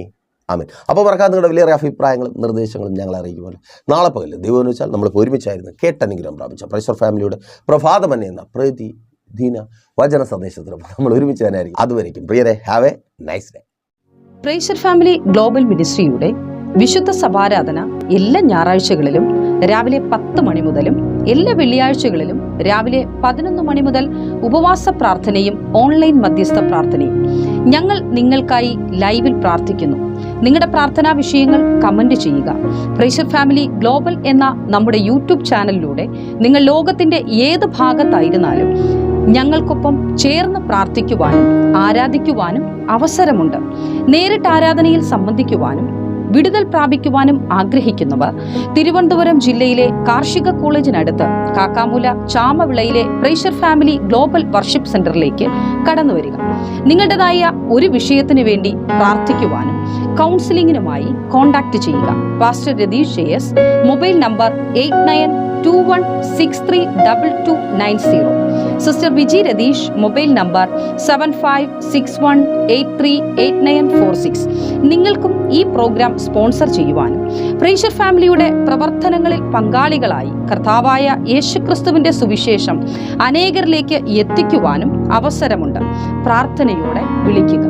ആമേൻ. അപ്പോൾ മറക്കാതെ നിങ്ങളുടെ വിലയേറിയ അഭിപ്രായങ്ങളും നിർദ്ദേശങ്ങളും ഞങ്ങളെ അറിയിക്കുമല്ലോ. നാളെ പകല് ദൈവം എന്ന് വെച്ചാൽ നമ്മളിപ്പോൾ ഒരുമിച്ചായിരുന്നു കേട്ടനുഗ്രഹം പ്രാപിച്ച പ്രൈസർ ഫാമിലിയുടെ പ്രഭാതമന്യ എന്ന പ്രതിദിന വചന സന്ദേശത്തിലും നമ്മൾ ഒരുമിച്ച് തന്നെ ആയിരിക്കും. അതുവരെയും പ്രിയരെ, have a nice day. Praiser family global മിനിസ്ട്രിയുടെ വിശുദ്ധ സഭാരാധന എല്ലാ ഞായറാഴ്ചകളിലും രാവിലെ 10 മണി മുതലും എല്ലാ വെള്ളിയാഴ്ചകളിലും രാവിലെ 11 മണി മുതൽ ഉപവാസ പ്രാർത്ഥനയും ഓൺലൈൻ മധ്യസ്ഥ പ്രാർത്ഥനയും. ഞങ്ങൾ നിങ്ങൾക്കായി ലൈവിൽ പ്രാർത്ഥിക്കുന്നു. നിങ്ങളുടെ പ്രാർത്ഥനാ വിഷയങ്ങൾ കമന്റ് ചെയ്യുക. പ്രൈസർ ഫാമിലി ഗ്ലോബൽ എന്ന നമ്മുടെ യൂട്യൂബ് ചാനലിലൂടെ നിങ്ങൾ ലോകത്തിന്റെ ഏത് ഭാഗത്തായിരുന്നാലും ഞങ്ങൾക്കൊപ്പം ചേർന്ന് പ്രാർത്ഥിക്കുവാനും ആരാധിക്കുവാനും അവസരമുണ്ട്. നേരിട്ട് ആരാധനയിൽ സംബന്ധിക്കുവാനും വിടുതൽ പ്രാപിക്കുവാനും ആഗ്രഹിക്കുന്നവർ തിരുവനന്തപുരം ജില്ലയിലെ കാർഷിക കോളേജിനടുത്ത് കാക്കാമൂല ചാമവിളയിലെ പ്രൈസർ ഫാമിലി ഗ്ലോബൽ വർഷിപ്പ് സെന്ററിലേക്ക് കടന്നു വരിക. നിങ്ങളുടേതായ ഒരു വിഷയത്തിന് വേണ്ടി പ്രാർത്ഥിക്കുവാനും കൗൺസിലിംഗിനുമായി കോൺടാക്ട് ചെയ്യുക. Pastor Ratheesh JS, mobile number 8921632290. Sister Viji Ratheesh, mobile number 7561838946. നിങ്ങൾക്കും ഈ പ്രോഗ്രാം സ്പോൺസർ ചെയ്യുവാനും പ്രൈസർ ഫാമിലിയുടെ പ്രവർത്തനങ്ങളിൽ പങ്കാളികളായി കർത്താവായ യേശുക്രിസ്തുവിന്റെ സുവിശേഷം അനേകരിലേക്ക് എത്തിക്കുവാനും അവസരമുണ്ട്. പ്രാർത്ഥനയോടെ വിളിക്കുക.